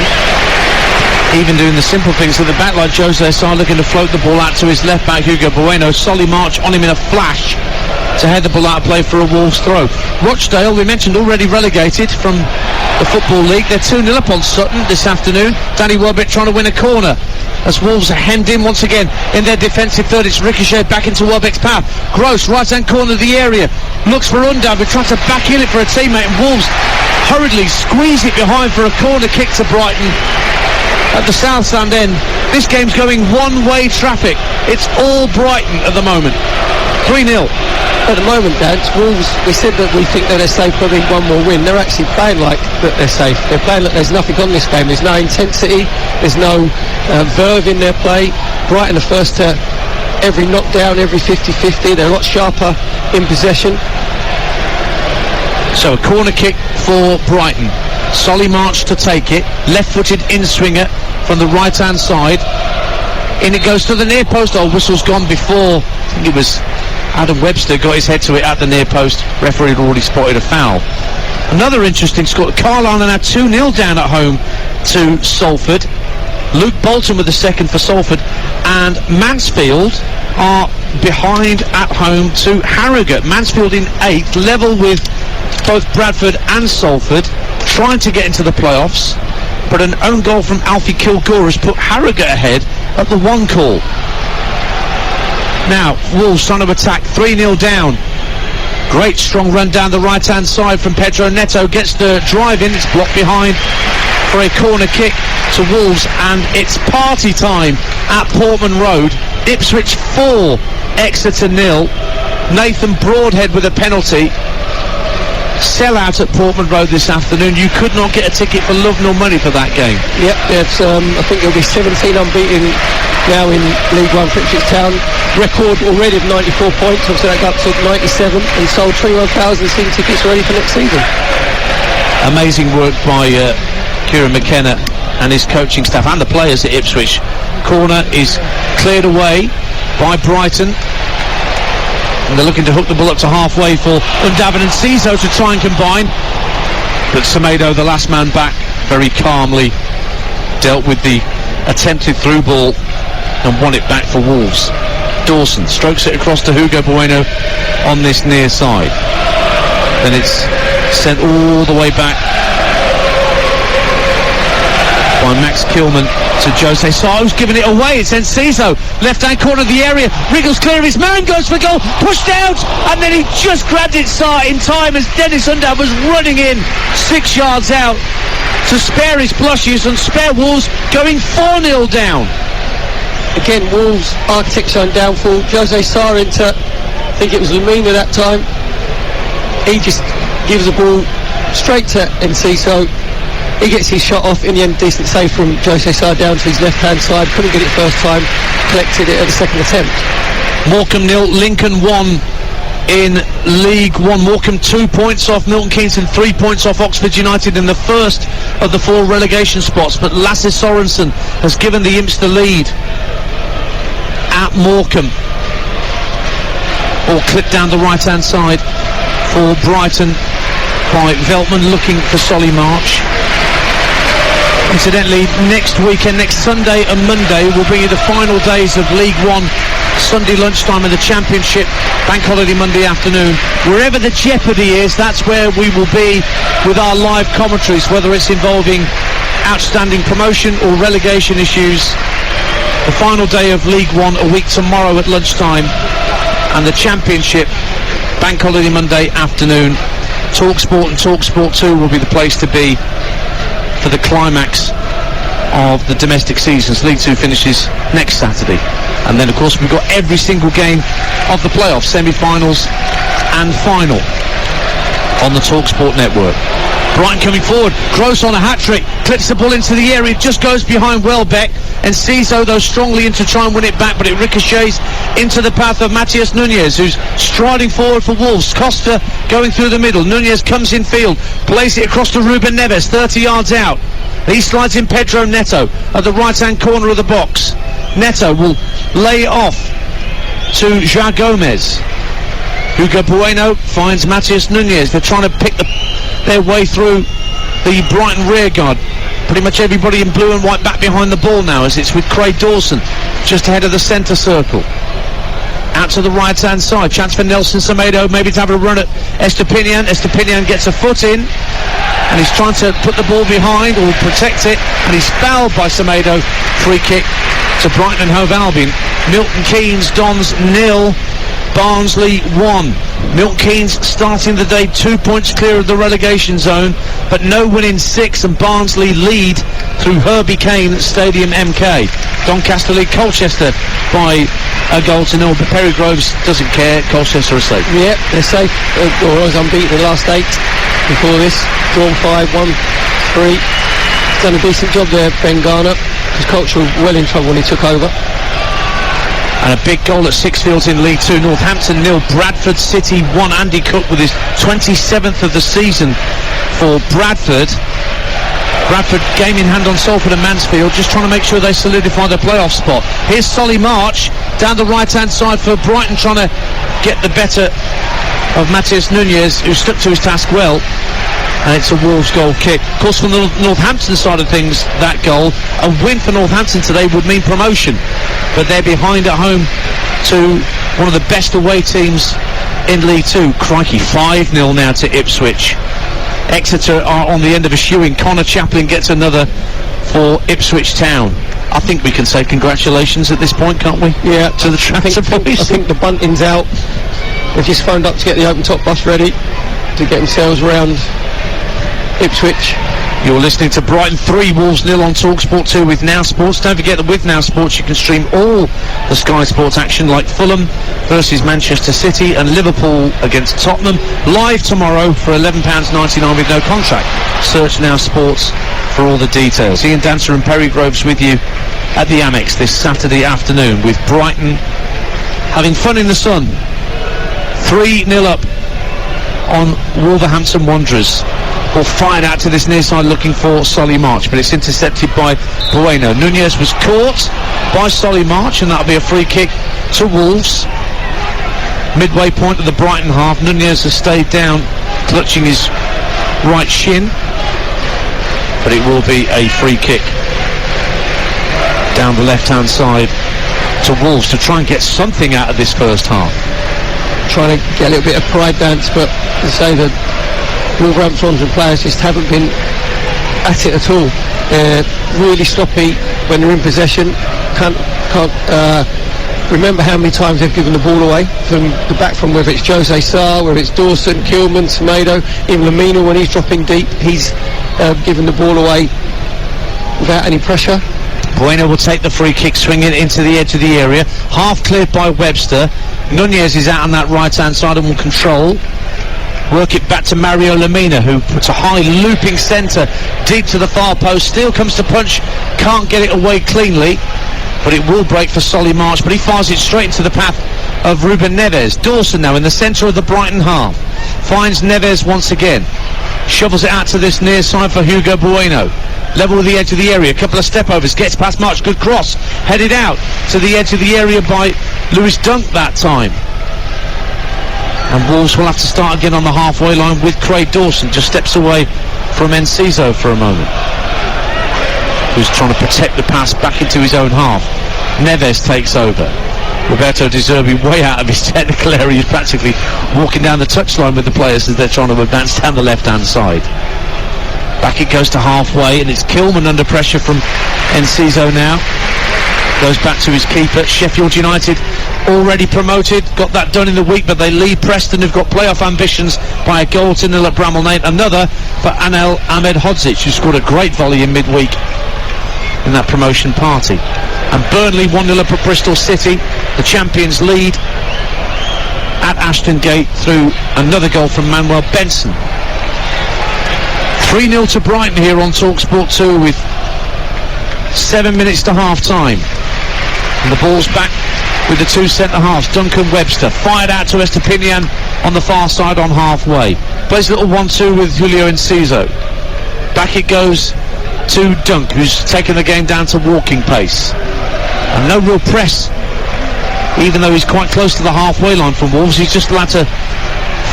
Even doing the simple things at the back, like Jose Sarr looking to float the ball out to his left back Hugo Bueno. Solly March on him in a flash to head the ball out of play for a Wolves throw. Rochdale, we mentioned, already relegated from the Football League. They're 2-0 up on Sutton this afternoon. Danny Welbeck trying to win a corner as Wolves are hemmed in once again in their defensive third. It's ricocheted back into Welbeck's path. Gross, right-hand corner of the area, looks for Undav, who tries to backheel it for a teammate, and Wolves hurriedly squeeze it behind for a corner kick to Brighton at the south stand end. This game's going one-way traffic. It's all Brighton at the moment. 3-0. At the moment, Dad, Wolves, we said that we think that they're safe, probably one more win. They're actually playing like that they're safe. They're playing like there's nothing on this game. There's no intensity. There's no verve in their play. Brighton are first to every knockdown, every 50-50. They're a lot sharper in possession. So a corner kick for Brighton. Solly March to take it, left-footed in-swinger from the right-hand side. In it goes to the near post. Oh, whistle's gone before. I think it was Adam Webster got his head to it at the near post. Referee had already spotted a foul. Another interesting score. Carlisle are now 2-0 down at home to Salford. Luke Bolton with the second for Salford, and Mansfield are behind at home to Harrogate. Mansfield in 8th, level with both Bradford and Salford, trying to get into the playoffs, but an own goal from Alfie Kilgore has put Harrogate ahead at the one call. Now Wolves trying to attack, 3-0 down. Great strong run down the right hand side from Pedro Neto, gets the drive in, it's blocked behind for a corner kick to Wolves, and it's party time at Portman Road. Ipswich 4, Exeter 0. Nathan Broadhead with a penalty. Sell out at Portman Road this afternoon. You could not get a ticket for love nor money for that game. Yep, it's, I think there'll be 17 unbeaten now in League One for Ipswich Town. Record already of 94 points, obviously that got up to 97, and sold 21,000 season tickets ready for next season. Amazing work by Kieran McKenna and his coaching staff and the players at Ipswich. Corner is cleared away by Brighton, and they're looking to hook the ball up to halfway for Undavan and Ciso to try and combine, but Semedo, the last man back, very calmly dealt with the attempted through ball and won it back for Wolves. Dawson strokes it across to Hugo Bueno on this near side, then it's sent all the way back by Max Kilman to Jose Sarr, who's given it away. It's Enciso, left-hand corner of the area, wriggles clear of his man, goes for goal, pushed out, and then he just grabbed it in time as Dennis Undav was running in 6 yards out to spare his blushes and spare Wolves going 4-0 down. Again, Wolves architecture on downfall. Jose Sarr into, I think it was Lamina that time. He just gives the ball straight to Enciso. He gets his shot off. In the end, decent save from Jose Sarr down to his left-hand side. Couldn't get it first time. Collected it at the second attempt. Morecambe 0, Lincoln 1 in League 1. Morecambe 2 points off Milton Keynes and 3 points off Oxford United in the first of the 4 relegation spots. But Lasse Sorensen has given the Imps the lead at Morecambe. All clipped down the right-hand side for Brighton by Veltman, looking for Solly March. Incidentally, next weekend, next Sunday and Monday, will bring you the final days of League 1, Sunday lunchtime, and the Championship, Bank Holiday Monday afternoon. Wherever the jeopardy is, that's where we will be with our live commentaries, whether it's involving outstanding promotion or relegation issues. The final day of League 1 a week tomorrow at lunchtime, and the Championship, Bank Holiday Monday afternoon. Talksport and Talksport 2 will be the place to be for the climax of the domestic seasons. League 2 finishes next Saturday, and then of course we've got every single game of the playoffs, semi-finals and final on the Talksport network. Brighton coming forward, Gross on a hat-trick, clips the ball into the area, just goes behind Welbeck, and Ciso though strongly in to try and win it back, but it ricochets into the path of Matias Nunez, who's striding forward for Wolves. Costa going through the middle, Nunez comes in field, plays it across to Ruben Neves, 30 yards out. He slides in Pedro Neto at the right-hand corner of the box. Neto will lay off to João Gomez. Hugo Bueno finds Matias Nunez. They're trying to pick their way through the Brighton rearguard. Pretty much everybody in blue and white back behind the ball now, as it's with Craig Dawson just ahead of the centre circle. Out to the right-hand side, chance for Nelson Semedo maybe to have a run at Estepinian. Estepinian gets a foot in, and he's trying to put the ball behind or protect it, and he's fouled by Semedo. Free kick to Brighton and Hove Albion. Milton Keynes Dons 0, Barnsley 1. Milton Keynes starting the day 2 points clear of the relegation zone, but no win in 6, and Barnsley lead through Herbie Kane Stadium MK. Doncaster lead Colchester by a goal to 0, but Perry Groves doesn't care. Colchester are safe. Yeah, they're safe. Or was unbeaten in the last 8 before this. Drawn 5-1-3. He's done a decent job there, Ben Garner, because Culture were well in trouble when he took over. And a big goal at Sixfields in League 2. Northampton 0, Bradford City 1. Andy Cook with his 27th of the season for Bradford. Bradford game in hand on Salford and Mansfield, just trying to make sure they solidify their playoff spot. Here's Solly March down the right-hand side for Brighton, trying to get the better of Matias Nunez, who stuck to his task well. And it's a Wolves goal kick. Of course, from the Northampton side of things, that goal, a win for Northampton today would mean promotion. But they're behind at home to one of the best away teams in League 2. Crikey, 5-0 now to Ipswich. Exeter are on the end of a shoeing. Connor Chaplin gets another for Ipswich Town. I think we can say congratulations at this point, can't we? Yeah, to the transfer boys. I think the bunting's out. They've just phoned up to get the open top bus ready to get themselves round Ipswich. You're listening to Brighton 3, Wolves 0 on Talksport 2 with Now Sports. Don't forget that with Now Sports you can stream all the Sky Sports action, like Fulham versus Manchester City and Liverpool against Tottenham, live tomorrow for £11.99 with no contract. Search Now Sports for all the details. Ian Dancer and Perry Groves with you at the Amex this Saturday afternoon, with Brighton having fun in the sun. 3-0 up on Wolverhampton Wanderers. Ball fired out to this near side looking for Solly March, but it's intercepted by Bueno. Nunez was caught by Solly March, and that'll be a free kick to Wolves. Midway point of the Brighton half, Nunez has stayed down, clutching his right shin, but it will be a free kick down the left-hand side to Wolves to try and get something out of this first half. Trying to get a little bit of pride dance, but to say that Wolverhampton players just haven't been at it at all. They're really sloppy when they're in possession. Can't remember how many times they've given the ball away from the back, from whether it's Jose Sarr, whether it's Dawson, Kilman, Semedo, even Lamina when he's dropping deep, he's given the ball away without any pressure. Bueno will take the free kick, swing it into the edge of the area, half cleared by Webster. Nunez is out on that right hand side and will control. work it back to Mario Lemina, who puts a high looping centre deep to the far post. Steele comes to punch, can't get it away cleanly, but it will break for Solly March, but he fires it straight into the path of Ruben Neves. Dawson now in the centre of the Brighton half, finds Neves once again, shovels it out to this near side for Hugo Bueno, level with the edge of the area, a couple of step overs, gets past March, good cross, headed out to the edge of the area by Lewis Dunk that time. And Wolves will have to start again on the halfway line with Craig Dawson, just steps away from Enciso for a moment, who's trying to protect the pass back into his own half. Neves takes over. Roberto De Zerbi way out of his technical area. He's practically walking down the touchline with the players as they're trying to advance down the left-hand side. Back it goes to halfway, and it's Kilman under pressure from Enciso now. Goes back to his keeper. Sheffield United already promoted, got that done in the week, but they lead Preston, who've got playoff ambitions, by a goal to nil at Bramall Lane. Another for Anel Ahmedhodzic, who scored a great volley in midweek in that promotion party. And Burnley 1-0 up at Bristol City. The champions lead at Ashton Gate through another goal from Manuel Benson. 3-0 to Brighton here on Talksport 2 with 7 minutes to half time. And the ball's back with the two centre-halves. Duncan Webster fired out to Estepinian on the far side on halfway. Plays a little 1-2 with Julio Enciso. Back it goes to Dunk, who's taken the game down to walking pace. And no real press, even though he's quite close to the halfway line from Wolves. He's just allowed to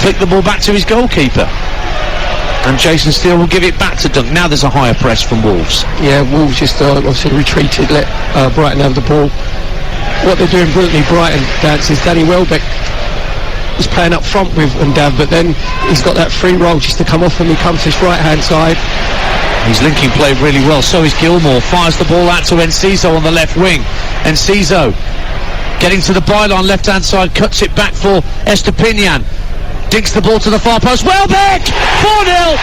flick the ball back to his goalkeeper. And Jason Steele will give it back to Dunk. Now there's a higher press from Wolves. Yeah, Wolves just obviously retreated, let Brighton have the ball. What they're doing brilliantly, Brighton, Dance, is Danny Welbeck was playing up front with Undav, but then he's got that free roll just to come off when he comes to his right-hand side. He's linking play really well, so is Gilmore. Fires the ball out to Enciso on the left wing. Enciso getting to the byline left-hand side, cuts it back for Estepinian. Dinks the ball to the far post. Welbeck! 4-0!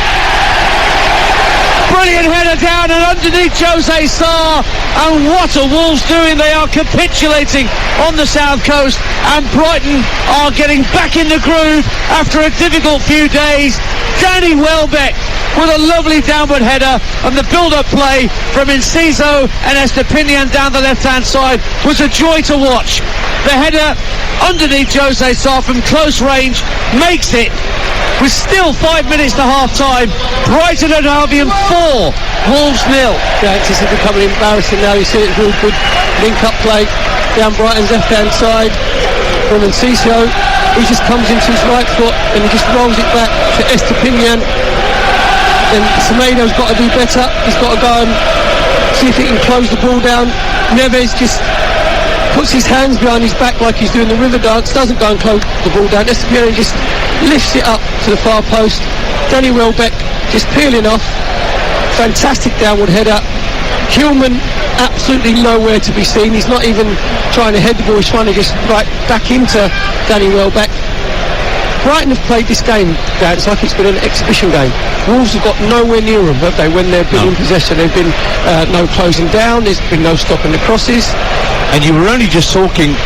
Brilliant header down and underneath Jose Sarr. And what are Wolves doing? They are capitulating on the south coast, and Brighton are getting back in the groove after a difficult few days. Danny Welbeck with a lovely downward header, and the build-up play from Enciso and Estepinian down the left-hand side was a joy to watch. The header underneath Jose Sarr from close range makes it, with still 5 minutes to half-time. Brighton and Albion 4, Wolves 0. Yeah, this is becoming embarrassing now. You see it's real good link-up play down Brighton's left-hand side from Enciso. He just comes into his right foot and he just rolls it back to Estepinian. Then Semedo's got to do better. He's got to go and see if he can close the ball down. Neves just puts his hands behind his back like he's doing the river dance, doesn't go and close the ball down. Estepinian just lifts it up to the far post. Danny Welbeck just peeling off. Fantastic downward header. Kilman absolutely nowhere to be seen. He's not even trying to head the ball, he's trying to just right back into Danny Welbeck. Brighton have played this game, it's like it's been an exhibition game. Wolves have got nowhere near them, have they, when they've been in possession? There's been no closing down, there's been no stopping the crosses. And you were only just talking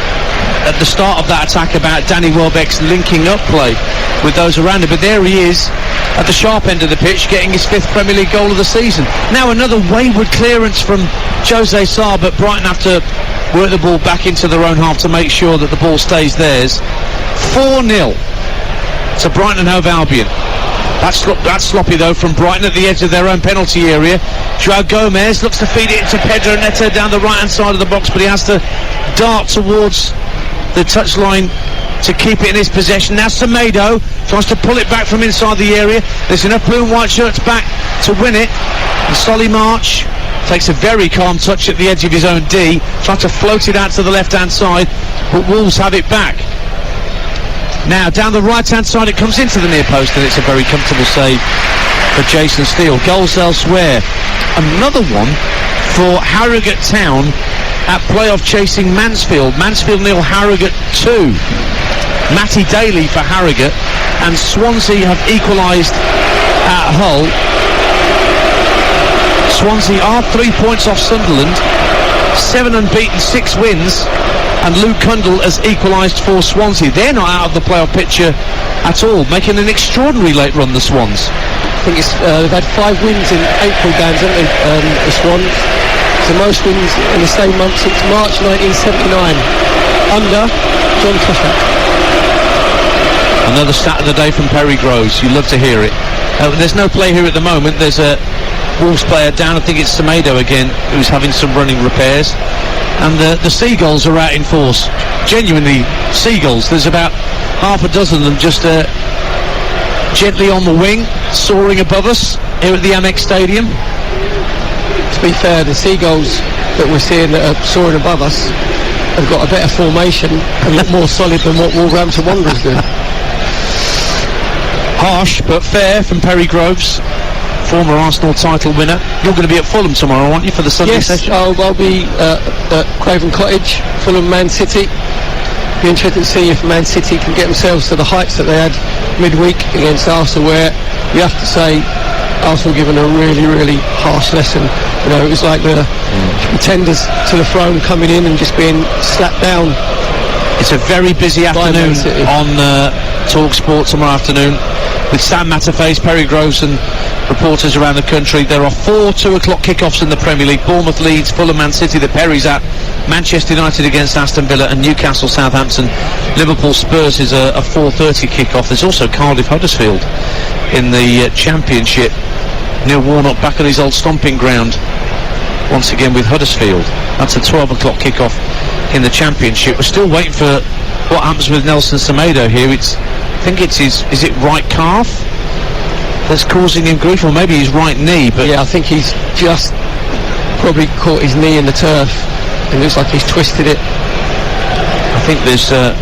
at the start of that attack about Danny Welbeck's linking up play with those around him, but there he is at the sharp end of the pitch getting his 5th Premier League goal of the season. Now another wayward clearance from Jose Sarr, but Brighton have to work the ball back into their own half to make sure that the ball stays theirs. 4-0 to Brighton and Hove Albion. That's sloppy though from Brighton at the edge of their own penalty area. Joao Gomez looks to feed it into Pedro Neto down the right hand side of the box, but he has to dart towards the touchline to keep it in his possession. Now Semedo tries to pull it back from inside the area. There's enough blue and white shirts back to win it, and Solly March takes a very calm touch at the edge of his own D, trying to float it out to the left hand side, but Wolves have it back. Now down the right hand side it comes into the near post, and it's a very comfortable save for Jason Steele. Goals elsewhere. Another one for Harrogate Town at playoff chasing Mansfield. Mansfield 0, Harrogate 2. Matty Daly for Harrogate, and Swansea have equalised at Hull. Swansea are 3 points off Sunderland, 7 unbeaten, 6 wins, and Luke Cundle has equalised for Swansea. They're not out of the playoff picture at all, making an extraordinary late run, the Swans. I think they've had 5 wins in April games, haven't they, the Swans? It's the most wins in the same month since March 1979, under John Tuchel. Another stat of the day from Perry Groves. You love to hear it. There's no play here at the moment. There's a Wolves player down. I think it's Semedo again, who's having some running repairs. And the Seagulls are out in force. Genuinely, Seagulls. There's about half a dozen of them just gently on the wing, soaring above us here at the Amex Stadium. To be fair, the Seagulls that we're seeing that are soaring above us have got a better formation and look more solid than what Wolverhampton Wanderers do. Harsh but fair from Perry Groves, former Arsenal title winner. You're going to be at Fulham tomorrow, aren't you, for the Sunday session? Yes, I'll be at Craven Cottage, Fulham Man City. Be interested to see if Man City can get themselves to the heights that they had midweek against Arsenal, where you have to say Arsenal given a really, really harsh lesson. You know, it was like the pretenders to the throne coming in and just being slapped down. It's a very busy afternoon on Talksport tomorrow afternoon, with Sam Matterface, Perry Groves and reporters around the country. There are 4 2:00 kick-offs in the Premier League. Bournemouth, Leeds, Fulham, Man City, the Perry's at. Manchester United against Aston Villa, and Newcastle, Southampton. Liverpool, Spurs is a 4:30 kick-off. There's also Cardiff, Huddersfield in the Championship. Neil Warnock back at his old stomping ground once again with Huddersfield. That's a 12:00 kick-off in the Championship. We're still waiting for what happens with Nelson Semedo here. I think it's his, is it right calf that's causing him grief, or maybe his right knee? But yeah, I think he's just probably caught his knee in the turf. It looks like he's twisted it. I think there's the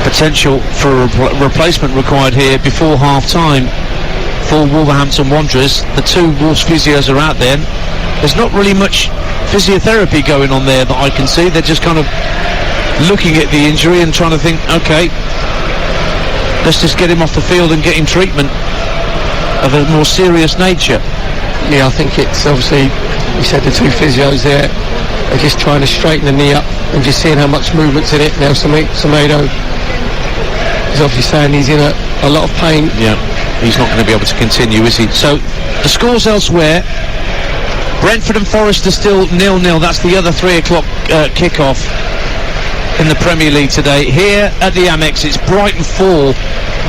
potential for a replacement required here before half-time for Wolverhampton Wanderers. The 2 Wolves physios are out there. There's not really much physiotherapy going on there that I can see. They're just kind of looking at the injury and trying to think, okay, let's just get him off the field and get him treatment of a more serious nature. Yeah, I think it's obviously, you said the 2 physios there are just trying to straighten the knee up and just seeing how much movement's in it. Now Semedo is obviously saying he's in a lot of pain. Yeah, he's not going to be able to continue, is he? So the scores elsewhere: Brentford and Forest are still 0-0. That's the other 3:00 kick-off in the Premier League today. Here at the Amex, it's Brighton 4,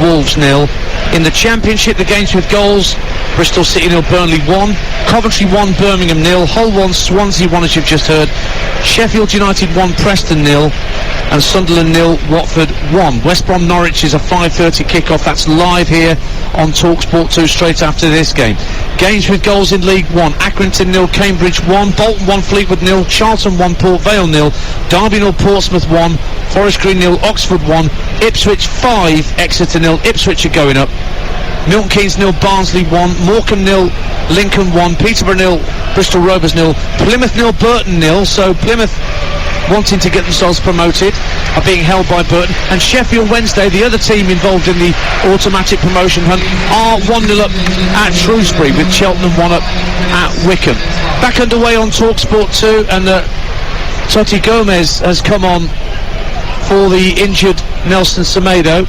Wolves 0. In the Championship, the games with goals: Bristol City 0, Burnley 1, Coventry 1, Birmingham 0, Hull 1, Swansea 1, as you've just heard, Sheffield United 1, Preston 0, and Sunderland 0, Watford 1. West Brom Norwich is a 5:30 kick-off. That's live here on Talksport 2 straight after this game. Games with goals in League 1: Accrington 0, Cambridge 1, Bolton 1, Fleetwood 0, Charlton 1, Port Vale 0, Derby 0, Portsmouth 1, Forest Green 0, Oxford 1, Ipswich 5, Exeter 0. Ipswich are going up. Milton Keynes 0, Barnsley 1, Morecambe 0, Lincoln 1, Peterborough 0, Bristol Rovers 0, Plymouth 0, Burton 0. So Plymouth, wanting to get themselves promoted, are being held by Burton. And Sheffield Wednesday, the other team involved in the automatic promotion hunt, are 1-0 up at Shrewsbury, with Cheltenham 1 up at Wickham. Back underway on Talksport 2, and Totti Gomez has come on for the injured Nelson Semedo.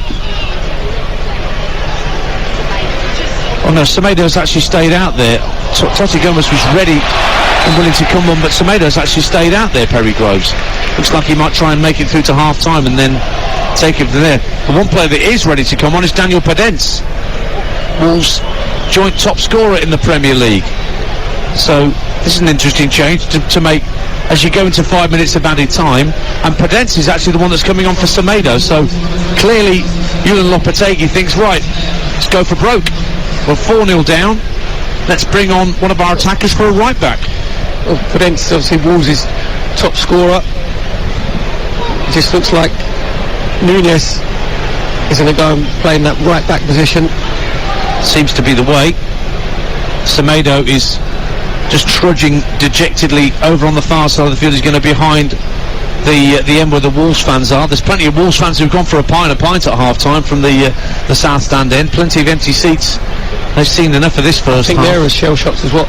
Oh no, Semedo's actually stayed out there. Totti Gomez was ready and willing to come on, but Semedo's actually stayed out there, Perry Groves. Looks like he might try and make it through to half-time and then take it from there. The one player that is ready to come on is Daniel Podence, Wolves' joint top scorer in the Premier League. So this is an interesting change to make as you go into 5 minutes of added time, and Podence is actually the one that's coming on for Semedo. So clearly Julian Lopetegui thinks, right, let's go for broke. We're 4-0 down. Let's bring on one of our attackers for a right back. Well, Podence, obviously Wolves' top scorer. It just looks like Núñez is going to go and play in that right back position. Seems to be the way. Semedo is just trudging dejectedly over on the far side of the field. He's going to be behind the end where the Wolves fans are. There's plenty of Wolves fans who've gone for a pint at half-time from the South Stand end. Plenty of empty seats. They've seen enough of this first half. I think they're as shell-shocked as what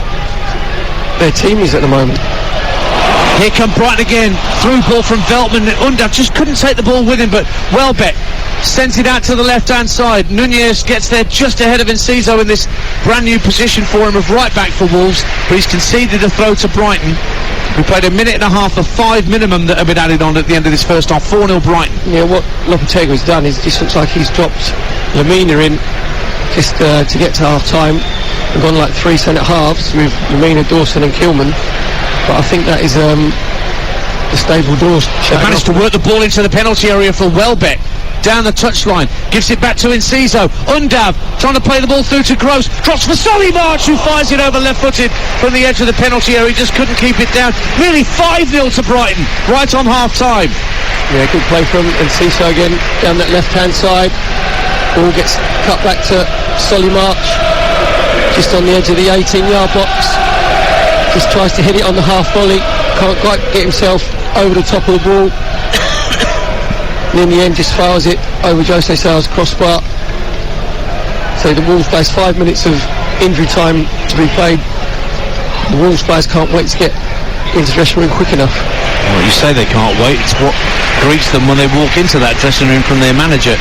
their team is at the moment. Here come Brighton again. Through ball from Veltman. Undav just couldn't take the ball with him, but Welbeck sends it out to the left-hand side. Nunez gets there just ahead of Enciso in this brand new position for him of right back for Wolves, but he's conceded a throw to Brighton. We played a minute and a half of 5 minimum that have been added on at the end of this first half. 4-0 Brighton. Yeah, what Lopetegui's done is just looks like he's dropped Lamina in just to get to half-time and gone like 3 centre halves with Lamina, Dawson and Kilman. But I think that is the stable doors. They managed to work the ball into the penalty area for Welbeck. Down the touchline, gives it back to Enciso. Undav trying to play the ball through to Gross, drops for Solimarch, who fires it over left-footed from the edge of the penalty area. He just couldn't keep it down. Nearly 5-0 to Brighton, right on half-time. Yeah, good play from Enciso again, down that left-hand side. Ball gets cut back to Solimarch, just on the edge of the 18-yard box. Just tries to hit it on the half volley, can't quite get himself over the top of the ball. And in the end just fires it over Jose Sal's crossbar. So the Wolves players 5 minutes of injury time to be played. The Wolves players can't wait to get into the dressing room quick enough. Well, you say they can't wait. It's what greets them when they walk into that dressing room from their manager,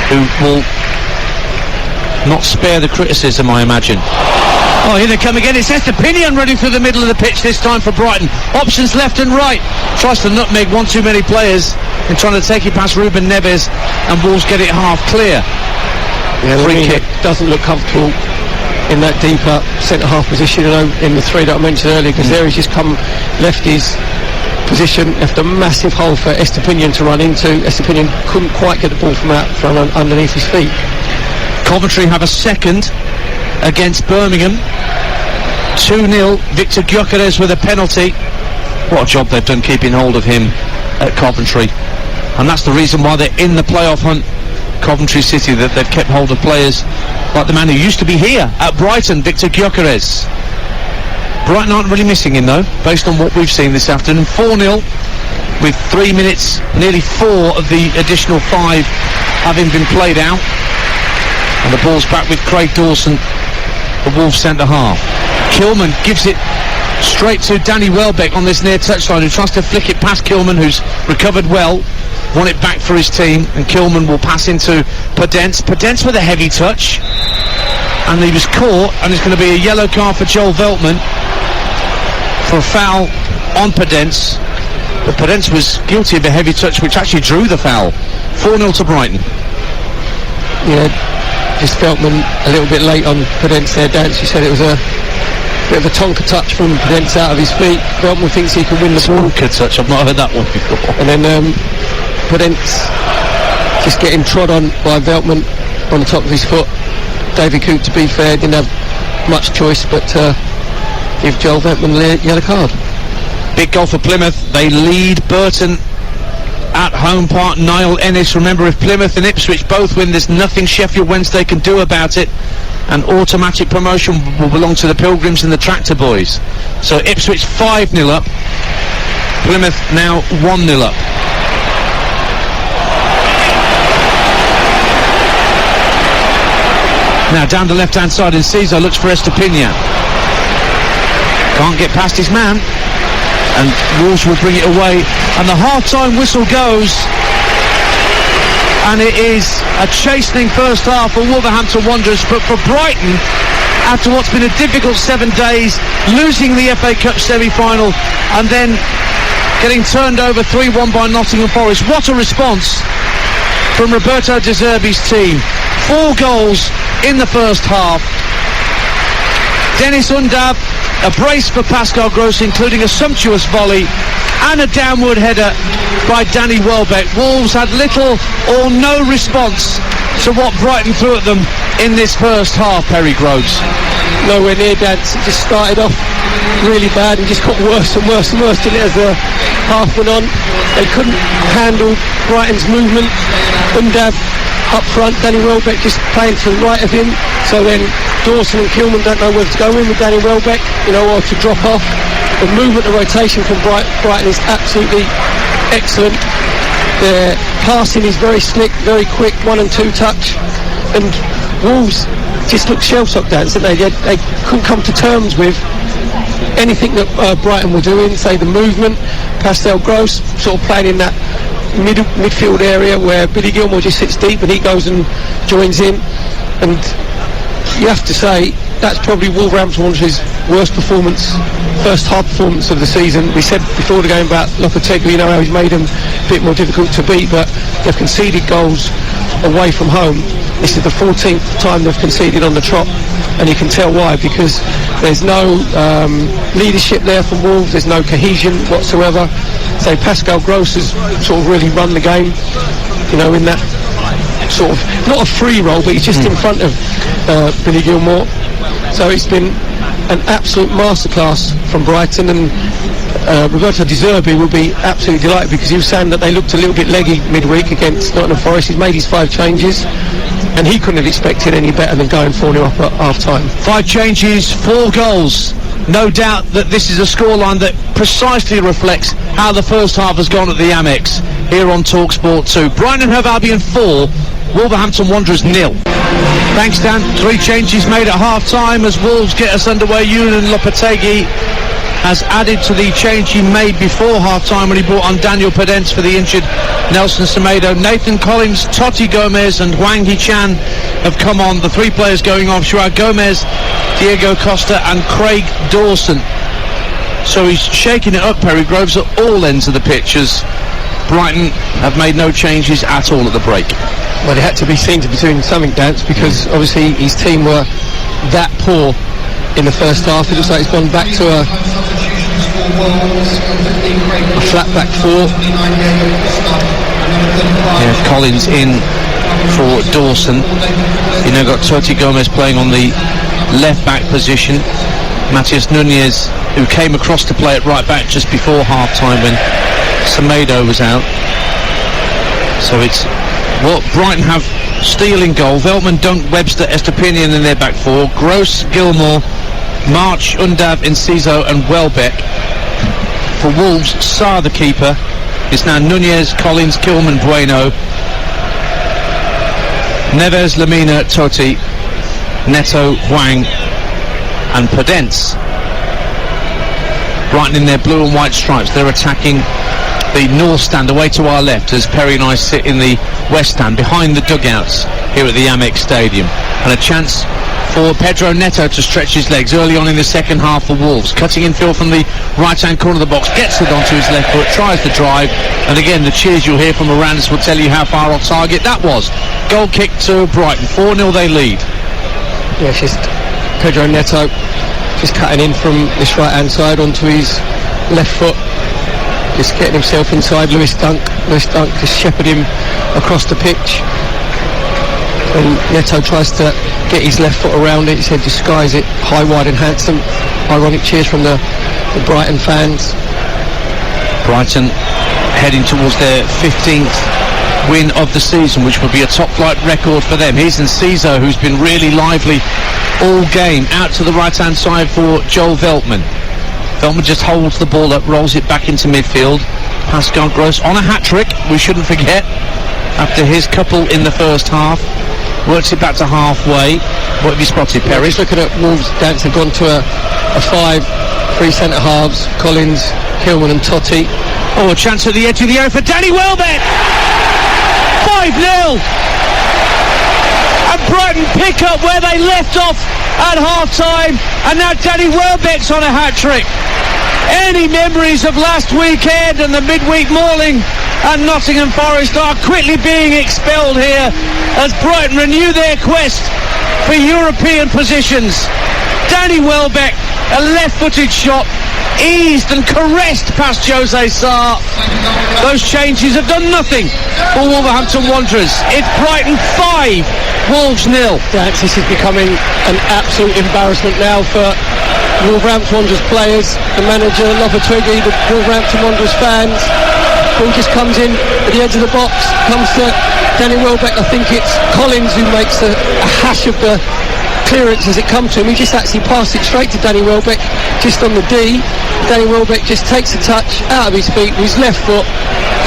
who will not spare the criticism, I imagine. Oh, here they come again. It's Estepinian running through the middle of the pitch this time for Brighton. Options left and right. Tries to nutmeg one too many players and trying to take it past Ruben Neves, and Wolves get it half clear. Yeah, free kick. Doesn't look comfortable in that deeper centre-half position, in the 3 that I mentioned earlier, because there he's just left his position, left a massive hole for Estepinian to run into. Estepinian couldn't quite get the ball from underneath his feet. Coventry have a second against Birmingham. 2-0. Victor Gyökeres with a penalty. What a job they've done keeping hold of him at Coventry, and that's the reason why they're in the playoff hunt, Coventry City, that they've kept hold of players like the man who used to be here at Brighton, Victor Gyökeres. Brighton aren't really missing him though, based on what we've seen this afternoon. 4-0 with 3 minutes, nearly 4 of the additional 5 having been played out, and the ball's back with Craig Dawson, the Wolves centre half. Kilman gives it straight to Danny Welbeck on this near touchline, who tries to flick it past Kilman, who's recovered well, won it back for his team, and Kilman will pass into Podence. Podence with a heavy touch, and he was caught, and it's going to be a yellow card for Joel Veltman for a foul on Podence, but Podence was guilty of a heavy touch which actually drew the foul. 4-0 to Brighton. Yeah, just Veltman a little bit late on Podence there. Dance, you said it was a bit of a Tonka touch from Podence out of his feet. Veltman thinks he can win the ball. Tonka touch, I've not heard that one before. And then Podence just getting trod on by Veltman on the top of his foot. David Coote, to be fair, didn't have much choice but give Joel Veltman the yellow card. Big goal for Plymouth. They lead Burton at home park. Niall Ennis. Remember, if Plymouth and Ipswich both win, there's nothing Sheffield Wednesday can do about it, and automatic promotion will belong to the Pilgrims and the Tractor Boys. So Ipswich 5-0 up, Plymouth now 1-0 up. Now down the left hand side, Enciso looks for Estepinian, can't get past his man, and Wolves will bring it away, and the half-time whistle goes, and it is a chastening first half for Wolverhampton Wanderers, but for Brighton, after what's been a difficult 7 days, losing the FA Cup semi-final and then getting turned over 3-1 by Nottingham Forest, what a response from Roberto De Zerbi's team. 4 goals in the first half. Dennis Undav, a brace for Pascal Gross, including a sumptuous volley and a downward header by Danny Welbeck. Wolves had little or no response to what Brighton threw at them in this first half, Perry Groves. Nowhere near, Dance. It just started off really bad and just got worse and worse and worse, didn't it, as the half went on. They couldn't handle Brighton's movement. Undav up front, Danny Welbeck just playing to the right of him, so then Dawson and Kilman don't know whether to go in with Danny Welbeck, or to drop off. The movement and rotation from Brighton is absolutely excellent. Their passing is very slick, very quick, 1 and 2 touch, and Wolves just looked shell-shocked, didn't they? They couldn't come to terms with anything that Brighton were doing, say the movement, Pascal Gross sort of playing in that midfield area where Billy Gilmour just sits deep and he goes and joins in, and you have to say that's probably Wolverhampton Wanderers' worst performance, first half performance of the season. We said before the game about Lopetegui, you know how he's made them a bit more difficult to beat, but they've conceded goals away from home. This is the 14th time they've conceded on the trot, and you can tell why, because there's no leadership there from Wolves, there's no cohesion whatsoever. So Pascal Gross has sort of really run the game, you know, in that sort of, not a free role, but he's just in front of Billy Gilmour. So it's been an absolute masterclass from Brighton, and Roberto De Zerbi will be absolutely delighted, because he was saying that they looked a little bit leggy midweek against Nottingham Forest. He's made his 5 changes, and he couldn't have expected any better than going 4-0 up at half-time. 5 changes, 4 goals. No doubt that this is a scoreline that precisely reflects how the first half has gone at the Amex here on Talksport 2. Brighton have Albion 4, Wolverhampton Wanderers 0. Thanks, Dan. 3 changes made at half-time as Wolves get us underway. Julian Lopetegui has added to the change he made before half-time when he brought on Daniel Podence for the injured Nelson Semedo. Nathan Collins, Totti Gomez and Hwang Hee-chan have come on. The 3 players going off: Joao Gomez, Diego Costa and Craig Dawson. So he's shaking it up, Perry Groves, at all ends of the pitch, as Brighton have made no changes at all at the break. Well, it had to be seen to be doing something, Dance, because obviously his team were that poor in the first half. It looks like it's gone back to a flat back 4. Yeah, Collins in for Dawson. You now got Totti Gomez playing on the left back position. Matheus Nunez, who came across to play at right back just before half time when Semedo was out. So it's what Brighton have: Steele in goal, Veltman, Dunk, Webster, Estepinian in their back 4, Gross, Gilmour, March, Undav, Enciso and Welbeck. For Wolves, Sarr the keeper. It's now Nunez, Collins, Kilman, Bueno, Neves, Lemina, Totti, Neto, Hwang and Podence. Brighton in their blue and white stripes. They're attacking the north stand away to our left, as Perry and I sit in the west stand behind the dugouts here at the Amex Stadium. And a chance for Pedro Neto to stretch his legs early on in the second half for Wolves. Cutting infield from the right-hand corner of the box, gets it onto his left foot, tries the drive, and again the cheers you'll hear from around us will tell you how far off target that was. Goal kick to Brighton, 4-0 they lead. Yeah, it's just Pedro Neto just cutting in from this right-hand side onto his left foot, just getting himself inside Lewis Dunk just shepherd him across the pitch, and Neto tries to get his left foot around it. He said disguise it, high, wide and handsome. Ironic cheers from the Brighton fans. Brighton heading towards their 15th win of the season, which would be a top flight record for them. Here's Enciso, who's been really lively all game, out to the right hand side for Joel Veltman. Veltman just holds the ball up, rolls it back into midfield. Pascal Gross on a hat-trick, we shouldn't forget, after his couple in the first half. Works it back to halfway. What have you spotted, Perry? Just looking at Wolves' dance, have gone to a 5-3 centre halves: Collins, Kilman and Totti. Oh, a chance at the edge of the area for Danny Welbeck. 5-0. And Brighton pick up where they left off at half-time, and now Danny Welbeck's on a hat-trick. Any memories of last weekend and the midweek mauling and Nottingham Forest are quickly being expelled here as Brighton renew their quest for European positions. Danny Welbeck, a left-footed shot, eased and caressed past Jose Sarr. Those changes have done nothing for Wolverhampton Wanderers. It's Brighton 5, Wolves 0. This is becoming an absolute embarrassment now for Wolverhampton Wanderers players, the manager, Lopetegui, the Wolverhampton Wanderers fans. Ball just comes in at the edge of the box, comes to Danny Welbeck. I think it's Collins who makes a hash of the clearance as it comes to him. He just actually passed it straight to Danny Welbeck, just on the D. Danny Welbeck just takes a touch out of his feet with his left foot,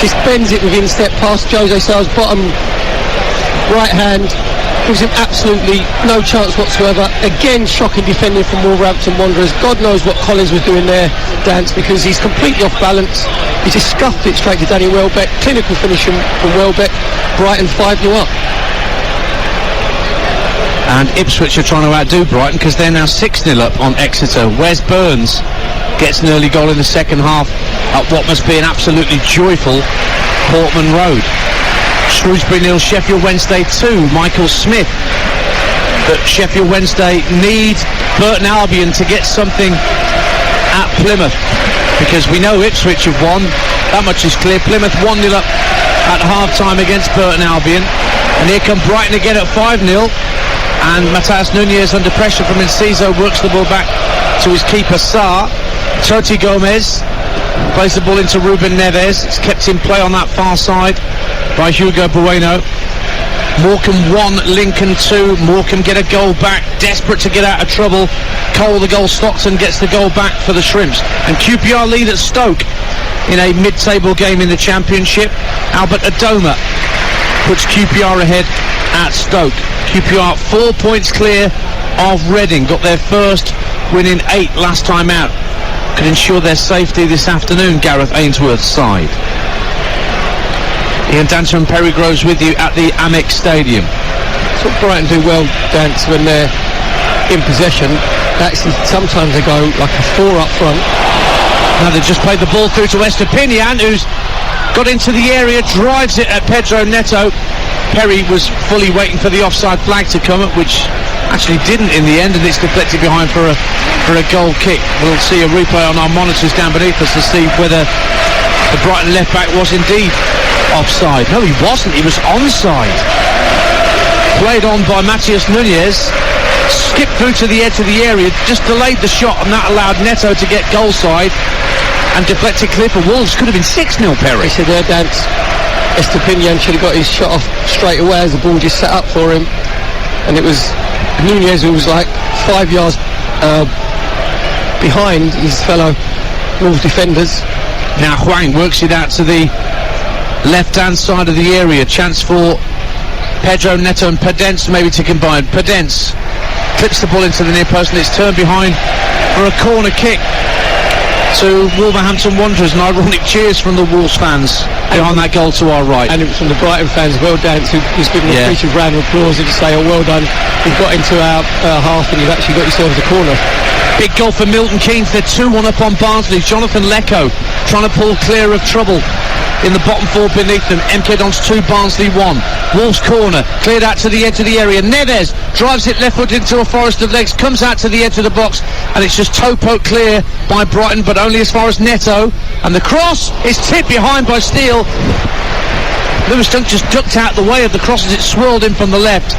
just bends it with instep past Jose Sarr's bottom right hand, gives him absolutely no chance whatsoever. Again, shocking defending from Wolverhampton Wanderers. God knows what Collins was doing there, Dance, because he's completely off balance. He just scuffed it straight to Danny Welbeck. Clinical finish from Welbeck. Brighton 5-0 up. And Ipswich are trying to outdo Brighton because they're now 6-0 up on Exeter. Wes Burns gets an early goal in the second half at what must be an absolutely joyful Portman Road. Shrewsbury 0, Sheffield Wednesday 2. Michael Smith. But Sheffield Wednesday need Burton Albion to get something at Plymouth, because we know Ipswich have won. That much is clear. Plymouth 1-0 up at half-time against Burton Albion. And here come Brighton again at 5-0. And Matheus Nunes, under pressure from Enciso, works the ball back to his keeper Sarr. Toti Gomez plays the ball into Ruben Neves. It's kept in play on that far side by Hugo Bueno. Morecambe 1, Lincoln 2. Morecambe get a goal back, desperate to get out of trouble. Cole the goal, Stockton gets the goal back for the Shrimps. And QPR lead at Stoke in a mid-table game in the Championship. Albert Adoma puts QPR ahead at Stoke. QPR 4 points clear of Reading. Got their first win in 8 last time out. Could ensure their safety this afternoon, Gareth Ainsworth's side. Ian Dancer and Perry Groves with you at the Amex Stadium. That's what Brighton do well, Dance, when they're in possession. Actually, sometimes they go like a 4 up front. Now they've just played the ball through to Estepinian, who's got into the area, drives it at Pedro Neto. Perry was fully waiting for the offside flag to come up, which actually didn't in the end, and it's deflected behind for a goal kick. We'll see a replay on our monitors down beneath us to see whether the Brighton left back was indeed offside. No, he wasn't. He was onside. Played on by Matheus Nunes, skipped through to the edge of the area, just delayed the shot, and that allowed Neto to get goal side and deflected clear for Wolves. Could have been 6-0, Perry. So there, Dance, Estepinian should have got his shot off straight away as the ball just set up for him, and it was Nunes who was like 5 yards behind his fellow Wolves defenders. Now Hwang works it out to the left-hand side of the area. Chance for Pedro Neto and Pedence maybe to combine. Pedence clips the ball into the near post, and it's turned behind for a corner kick to Wolverhampton Wanderers, and ironic cheers from the Wolves fans behind that goal to our right. And it was from the Brighton fans, well Dance, who's given a appreciative round of applause and to say, oh, well done, you've got into our half and you've actually got yourselves a corner. Big goal for Milton Keynes. They're 2-1 up on Barnsley. Jonathan Lecco trying to pull clear of trouble in the bottom four beneath them. MK Dons 2, Barnsley 1. Wolves corner, cleared out to the edge of the area. Neves drives it left foot into a forest of legs, comes out to the edge of the box, and it's just toe poke clear by Brighton, but only as far as Neto. And the cross is tipped behind by Steele. Lewis Dunk just ducked out the way of the cross as it swirled in from the left.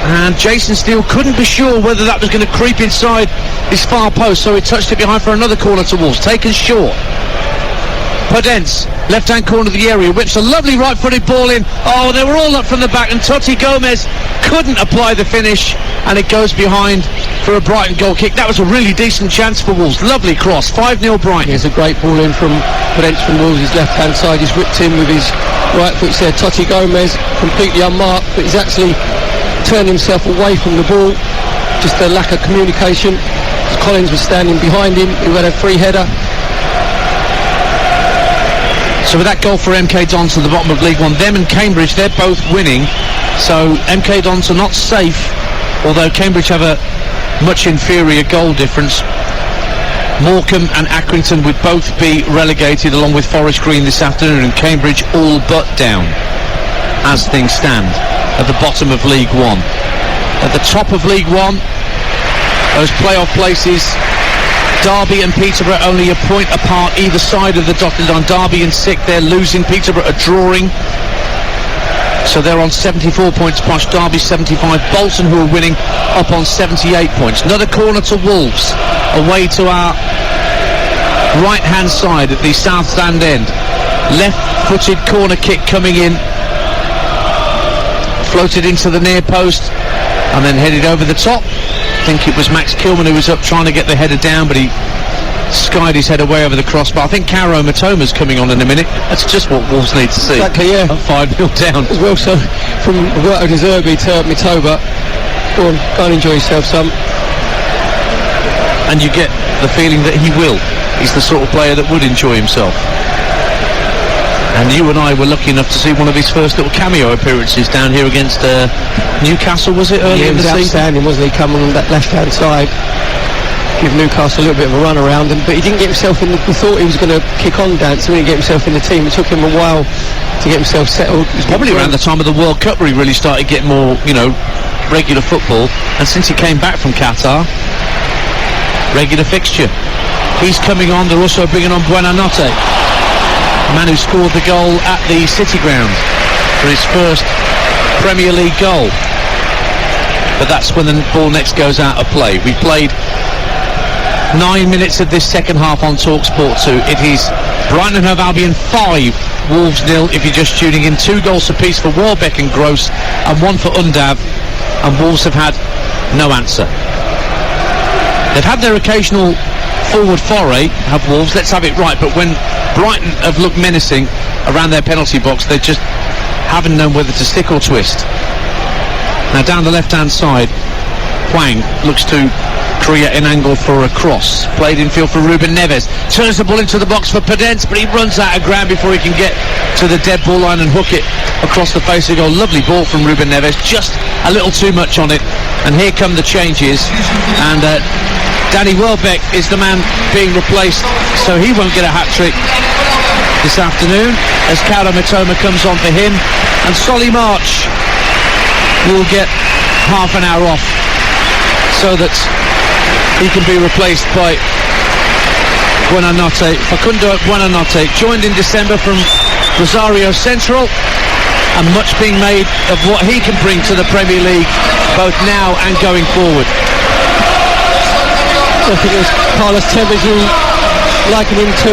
And Jason Steele couldn't be sure whether that was going to creep inside his far post, so he touched it behind for another corner to Wolves, taken short. Podence, left-hand corner of the area, whips a lovely right-footed ball in. Oh, they were all up from the back, and Toti Gomez couldn't apply the finish, and it goes behind for a Brighton goal kick. That was a really decent chance for Wolves. Lovely cross, 5-0 Brighton. Here's a great ball in from Podence from Wolves, his left-hand side. He's whipped in with his right foot there. Toti Gomez, completely unmarked, but he's actually turned himself away from the ball. Just a lack of communication. Collins was standing behind him, who had a free header. So with that goal for MK Dons at the bottom of League One, them and Cambridge, they're both winning. So MK Dons are not safe, although Cambridge have a much inferior goal difference. Morecambe and Accrington would both be relegated, along with Forest Green this afternoon, and Cambridge all but down, as things stand, at the bottom of League One. At the top of League One, those playoff places, Derby and Peterborough only a point apart either side of the dotted line. Derby in 6th, they're losing. Peterborough are drawing, so they're on 74 points plus. Derby 75. Bolton, who are winning, up on 78 points. Another corner to Wolves, away to our right hand side at the south stand end. Left footed corner kick coming in, floated into the near post and then headed over the top. I think it was Max Kilman who was up trying to get the header down, but he skied his head away over the crossbar. I think Kaoru Mitoma's coming on in a minute. That's just what Wolves need to see. Exactly, yeah. 5-0 down. As well, so from Roberto De Zerbi to Mitoma, go and enjoy yourself some. And you get the feeling that he will. He's the sort of player that would enjoy himself. And you and I were lucky enough to see one of his first little cameo appearances down here against Newcastle, was it, early in the season? Outstanding, wasn't he, coming on that left-hand side, give Newcastle a little bit of a run around, but he didn't get himself in we thought he was going to kick on dance, he didn't get himself in the team. It took him a while to get himself settled. It was probably around the time of the World Cup where he really started getting more, regular football, and since he came back from Qatar, regular fixture. He's coming on. They're also bringing on Buonanotte, the man who scored the goal at the City Ground for his first Premier League goal. But that's when the ball next goes out of play. We played 9 minutes of this second half on Talksport 2. It is Brighton and Hove Albion 5, Wolves 0 if you're just tuning in. 2 goals apiece for Warbeck and Gross, and 1 for Undav, and Wolves have had no answer. They've had their occasional forward foray, have Wolves, let's have it right, but when Brighton have looked menacing around their penalty box, they just haven't known whether to stick or twist. Now down the left-hand side, Hwang looks to create an angle for a cross, played in field for Ruben Neves, turns the ball into the box for Podence, but he runs out of ground before he can get to the dead ball line and hook it across the face of the goal. Lovely ball from Ruben Neves, just a little too much on it, and here come the changes, and Danny Welbeck is the man being replaced, so he won't get a hat-trick this afternoon, as Kaoru Mitoma comes on for him, and Solly March will get half an hour off so that he can be replaced by Buonanotte. Facundo Buonanotte, joined in December from Rosario Central, and much being made of what he can bring to the Premier League both now and going forward. I think it was Carlos Tevez who likened him to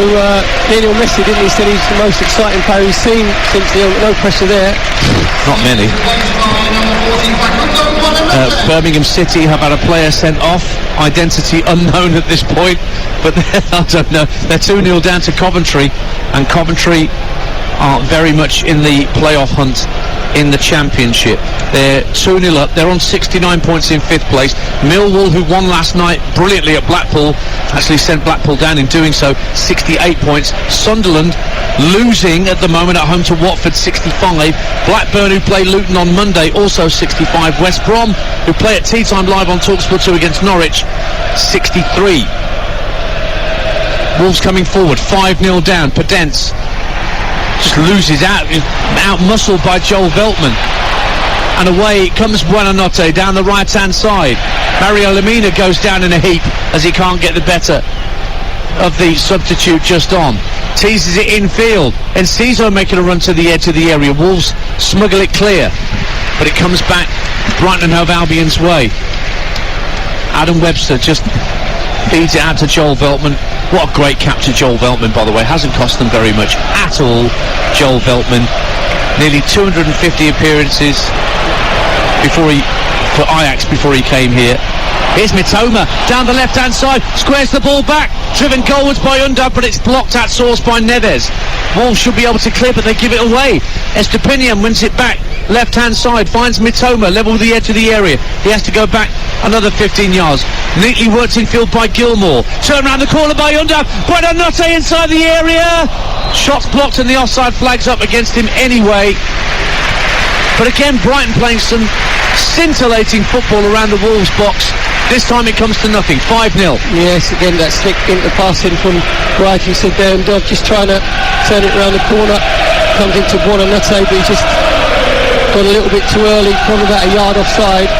Lionel Messi, didn't he? He said he's the most exciting player he's seen since no pressure there. Not many. Birmingham City have had a player sent off, identity unknown at this point, but I don't know. They're 2-0 down to Coventry, and Coventry are very much in the playoff hunt in the Championship. They're 2-0 up. They're on 69 points in 5th place. Millwall, who won last night brilliantly at Blackpool, actually sent Blackpool down in doing so, 68 points. Sunderland losing at the moment at home to Watford, 65. Blackburn, who play Luton on Monday, also 65. West Brom, who play at tea time live on Talksport 2 against Norwich, 63. Wolves coming forward, 5-0 down. Podence just loses out muscled by Joel Veltman, and away comes Buonanotte down the right hand side. Mario Lemina goes down in a heap as he can't get the better of the substitute just on. Teases it infield, and Enciso making a run to the edge of the area. Wolves smuggle it clear, but it comes back Brighton and Hove Albion's way. Adam Webster just feeds it out to Joel Veltman. What a great capture, Joel Veltman, by the way. Hasn't cost them very much at all, Joel Veltman. Nearly 250 appearances for Ajax before he came here. Here's Mitoma down the left-hand side, squares the ball back, driven goalwards by Undav, but it's blocked at source by Neves. Wolves should be able to clear, but they give it away. Estepinian wins it back, left-hand side, finds Mitoma, level with the edge of the area. He has to go back another 15 yards. Neatly worked in field by Gilmore. Turn around the corner by Undav. Buonanotte inside the area. Shots blocked and the offside flag's up against him anyway. But again, Brighton playing some scintillating football around the Wolves box. This time it comes to nothing. 5-0. Yes, again that slick into passing from Brighton. Said there, and just trying to turn it around the corner. Comes into Buonanotte, but he just got a little bit too early, probably about a yard offside.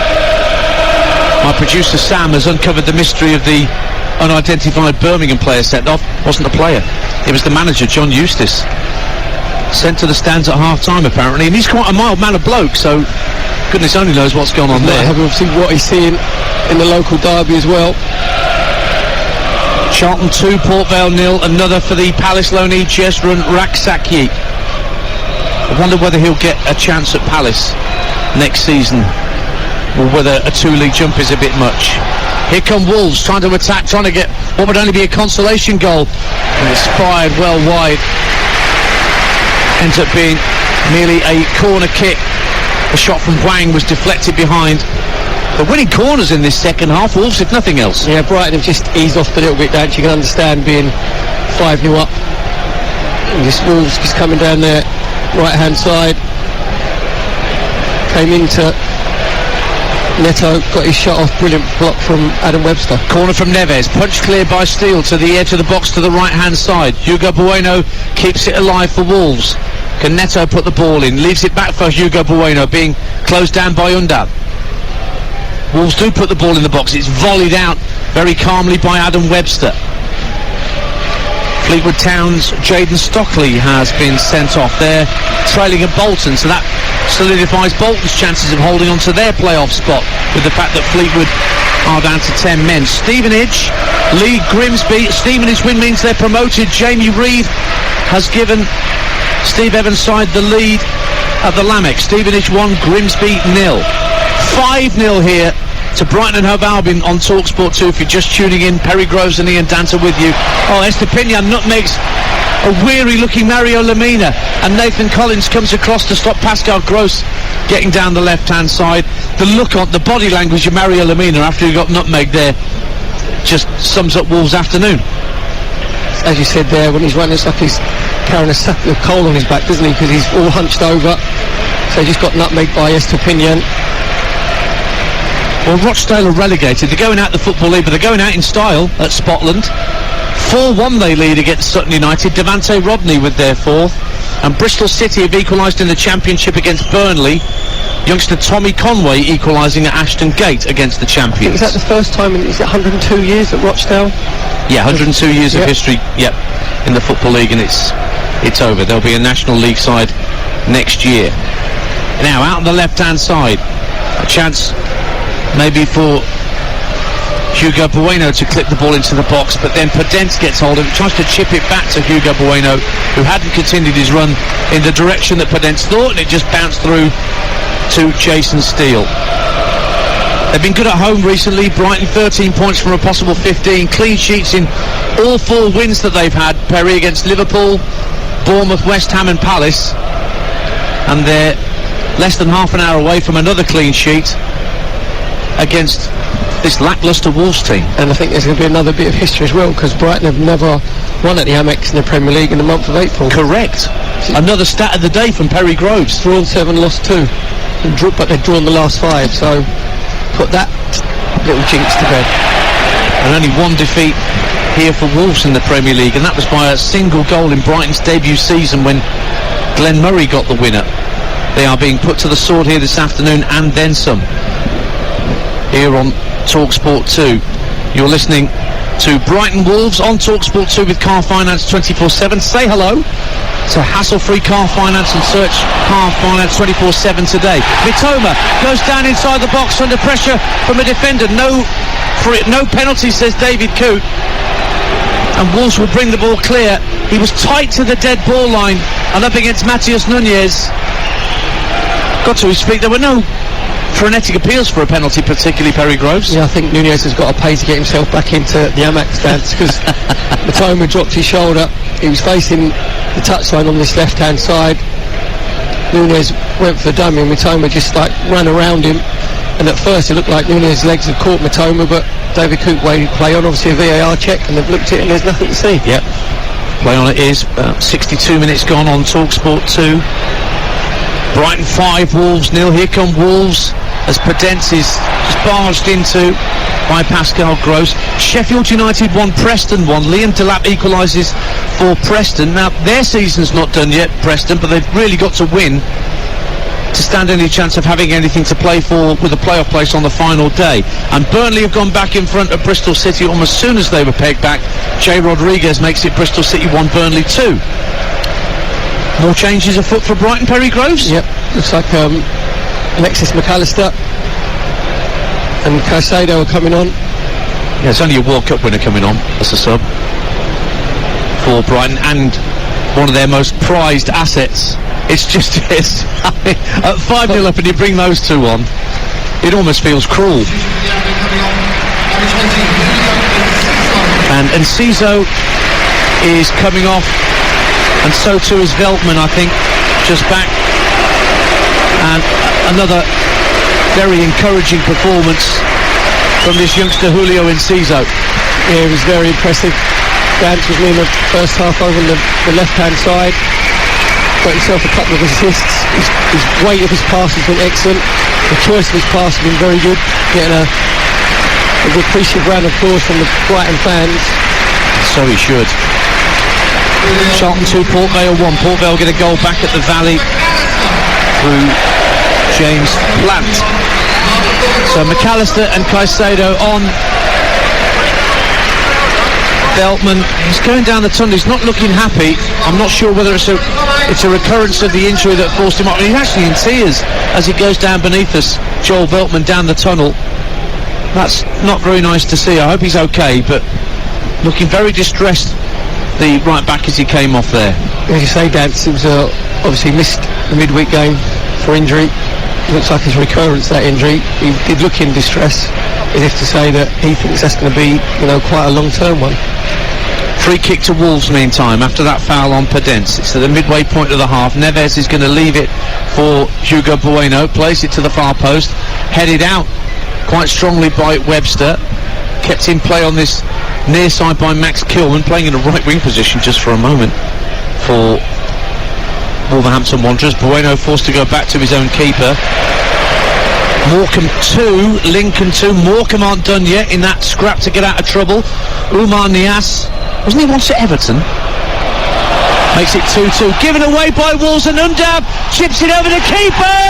My producer Sam has uncovered the mystery of the unidentified Birmingham player sent off. Wasn't the player, it was the manager, John Eustace, sent to the stands at half-time apparently, and he's quite a mild-mannered bloke, so goodness only knows what's gone on there. Obviously what he's seeing in the local derby as well. Charlton 2, Port Vale 0, another for the Palace loanee Jezrun Raksaki. I wonder whether he'll get a chance at Palace next season, or whether a 2-league jump is a bit much. Here come Wolves trying to attack, trying to get what would only be a consolation goal, and it's fired well wide. Ends up being merely a corner kick. A shot from Wang was deflected behind. But winning corners in this second half, Wolves if nothing else. Yeah, Brighton have just eased off a little bit, don't you? You can understand being 5-0 up. And this Wolves just coming down there, right hand side. Came into Neto, got his shot off, brilliant block from Adam Webster. Corner from Neves, punched clear by Steele to the edge of the box to the right hand side. Hugo Bueno keeps it alive for Wolves. Can Neto put the ball in, leaves it back for Hugo Bueno, being closed down by Undab. Wolves do put the ball in the box, it's volleyed out very calmly by Adam Webster. Fleetwood Town's Jayden Stockley has been sent off there, trailing at Bolton, so that solidifies Bolton's chances of holding on to their playoff spot with the fact that Fleetwood are down to 10 men. Stevenage lead Grimsby. Stevenage win means they're promoted. Jamie Reid has given Steve Evans' side the lead at the Lamex. Stevenage 1, Grimsby 0. 5-0 here to Brighton and Hove Albion on Talksport 2. If you're just tuning in, Perry Groves and Ian Danter with you. Oh, Estepinian nutmegs a weary looking Mario Lemina, and Nathan Collins comes across to stop Pascal Gross getting down the left hand side. The look on the body language of Mario Lemina after he got nutmeg there just sums up Wolves' afternoon. As you said there, when he's running, it's like he's carrying a sack of coal on his back, doesn't he? Because he's all hunched over. So he just got nutmegged by Estepinian. Well, Rochdale are relegated. They're going out the Football League, but they're going out in style at Spotland. 4-1 they lead against Sutton United. Devante Rodney with their fourth. And Bristol City have equalised in the Championship against Burnley. Youngster Tommy Conway equalising at Ashton Gate against the champions. Is that the first time, is it 102 years at Rochdale? Yeah, 102 years of history, in the Football League, and it's over. There'll be a National League side next year. Now, out on the left-hand side, a chance maybe for Hugo Bueno to clip the ball into the box, but then Podence gets hold of it, tries to chip it back to Hugo Bueno, who hadn't continued his run in the direction that Podence thought, and it just bounced through to Jason Steele. They've been good at home recently. Brighton 13 points from a possible 15, clean sheets in all 4 wins that they've had, Perry, against Liverpool, Bournemouth, West Ham and Palace, and they're less than half an hour away from another clean sheet against this lacklustre Wolves team. And I think there's going to be another bit of history as well, because Brighton have never won at the Amex in the Premier League in the month of April. Correct. Another stat of the day from Perry Groves. Drawn 7, lost 2, but they've drawn the last 5, so put that little jinx to bed. And only 1 defeat here for Wolves in the Premier League, and that was by a single goal in Brighton's debut season when Glenn Murray got the winner. They are being put to the sword here this afternoon and then some. Here on Talksport 2. You're listening to Brighton Wolves on Talksport 2 with Car Finance 24/7. Say hello to hassle-free car finance and search Car Finance 24/7 today. Mitoma goes down inside the box under pressure from a defender. No penalty, says David Coote. And Wolves will bring the ball clear. He was tight to the dead ball line and up against Matias Nunez. Got to his feet. There were no frenetic appeals for a penalty, particularly Perry Groves. Yeah, I think Nunez has got to pay to get himself back into the Amex dance, because Mitoma dropped his shoulder. He was facing the touchline on this left-hand side. Nunez went for the dummy, and Mitoma just ran around him. And at first it looked like Nunez's legs had caught Mitoma, but David Coote waited play on. Obviously a VAR check, and they've looked at it and there's nothing to see. Yep. Play on it is. 62 minutes gone on Talksport 2. Brighton 5, Wolves 0. Here come Wolves as Podence is just barged into by Pascal Gross. Sheffield United 1, Preston 1. Liam Delap equalises for Preston. Now, their season's not done yet, Preston, but they've really got to win to stand any chance of having anything to play for with a playoff place on the final day. And Burnley have gone back in front of Bristol City almost as soon as they were pegged back. Jay Rodriguez makes it Bristol City 1, Burnley 2. More changes afoot for Brighton, Perry Groves? Yep, looks like Alexis McAllister and Caicedo are coming on. Yeah, it's only a World Cup winner coming on as a sub for Brighton, and one of their most prized assets. It's just this. At 5-0 up and you bring those two on, it almost feels cruel. And Enciso is coming off, and so too is Veltman, I think, just back. And another very encouraging performance from this youngster Julio Enciso. Yeah, it was very impressive. Dance was in the first half over on the left-hand side. Got himself a couple of assists. His weight of his pass has been excellent. The choice of his pass has been very good. Getting a good appreciative round of applause from the Brighton fans. So he should. Charlton 2, Port Vale 1. Port Vale get a goal back at the Valley through James Plant. So McAllister and Caicedo on. Veltman, he's going down the tunnel, he's not looking happy. I'm not sure whether it's a recurrence of the injury that forced him up. He's actually in tears as he goes down beneath us, Joel Veltman, down the tunnel. That's not very nice to see. I hope he's okay, but looking very distressed, the right back, as he came off there. As you say, Dance, it was obviously missed the midweek game for injury. Looks like his recurrence, that injury. He did look in distress, as if to say that he thinks that's going to be, quite a long-term one. Free kick to Wolves, meantime, after that foul on Podence. It's at the midway point of the half. Neves is going to leave it for Hugo Bueno, plays it to the far post, headed out quite strongly by Webster, kept in play on this near side by Max Kilman, playing in a right wing position just for a moment for Wolverhampton Wanderers. Bueno forced to go back to his own keeper. Morecambe 2, Lincoln 2. Morecambe aren't done yet in that scrap to get out of trouble. Umar Niasse, wasn't he once at Everton? Makes it 2-2. Given away by Wolves, and Undab chips it over the keeper.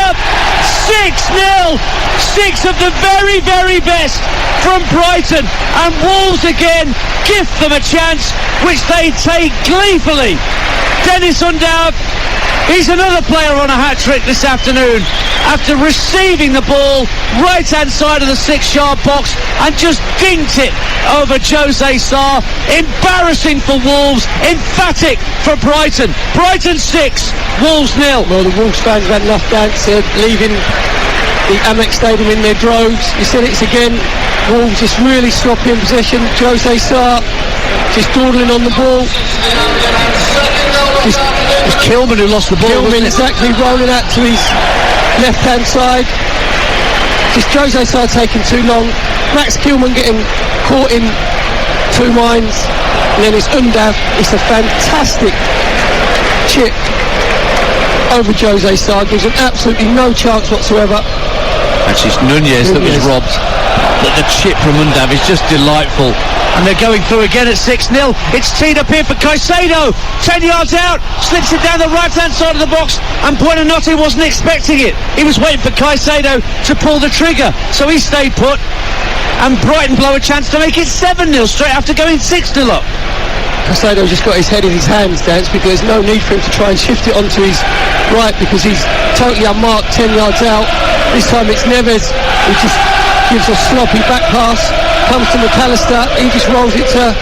6-0. 6 of the very, very best from Brighton. And Wolves again gift them a chance, which they take gleefully. Dennis Undab, he's another player on a hat-trick this afternoon after receiving the ball right hand side of the 6-yard box and just dinked it over Jose Sarr. Embarrassing for Wolves, emphatic for Brighton. Brighton 6, Wolves 0. Well, the Wolves fans have had enough, Dance, leaving the Amex Stadium in their droves. You said it's again, Wolves just really sloppy in possession. Jose Sarr just dawdling on the ball. It was Kilman who lost the ball. Kilman exactly rolling out to his left-hand side. Just Jose Sarr taking too long. Max Kilman getting caught in two minds. And then it's Undab. It's a fantastic chip over Jose Sarr. Gives him absolutely no chance whatsoever. Actually, it's Nunez that was robbed. But the chip from Undab is just delightful. And they're going through again at 6-0. It's teed up here for Caicedo. 10 yards out. Slips it down the right-hand side of the box. And Buonanotte wasn't expecting it. He was waiting for Caicedo to pull the trigger. So he stayed put. And Brighton blow a chance to make it 7-0 straight after going 6-0 up. Caicedo's just got his head in his hands, Dance, because there's no need for him to try and shift it onto his right because he's totally unmarked 10 yards out. This time it's Neves who just gives a sloppy back pass. Comes to McAllister, he just rolls it to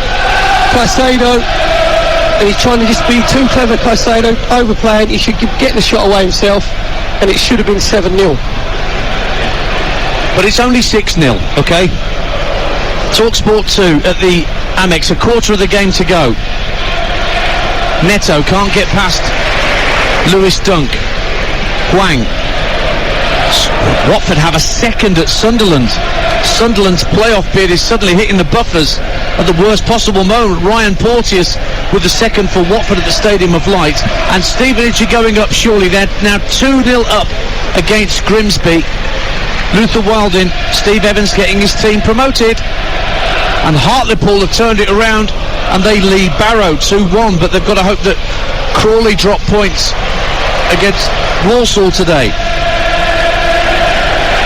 Caicedo, and he's trying to just be too clever. Caicedo overplaying, he should get the shot away himself, and it should have been 7-0. But it's only 6-0, okay? Talksport 2 at the Amex, a quarter of the game to go. Neto can't get past Lewis Dunk. Hwang. Watford have a second at Sunderland. Sunderland's playoff bid is suddenly hitting the buffers at the worst possible moment. Ryan Porteous with the second for Watford at the Stadium of Light, and Stevenage are going up surely. They're now 2-0 up against Grimsby. Luther Wilding, Steve Evans getting his team promoted, and Hartlepool have turned it around and they lead Barrow 2-1, but they've got to hope that Crawley drop points against Walsall today.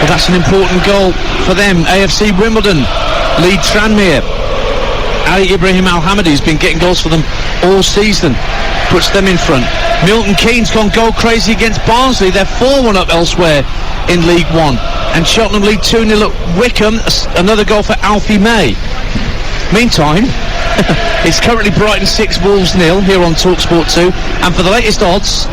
Well, that's an important goal for them. AFC Wimbledon lead Tranmere. Ali Ibrahim Al-Hamadi's been getting goals for them all season, puts them in front. Milton Keynes gone goal crazy against Barnsley. They're 4-1 up elsewhere in League One. And Cheltenham lead 2-0 at Wickham. Another goal for Alfie May. Meantime, it's currently Brighton 6, Wolves 0 here on Talksport 2. And for the latest odds,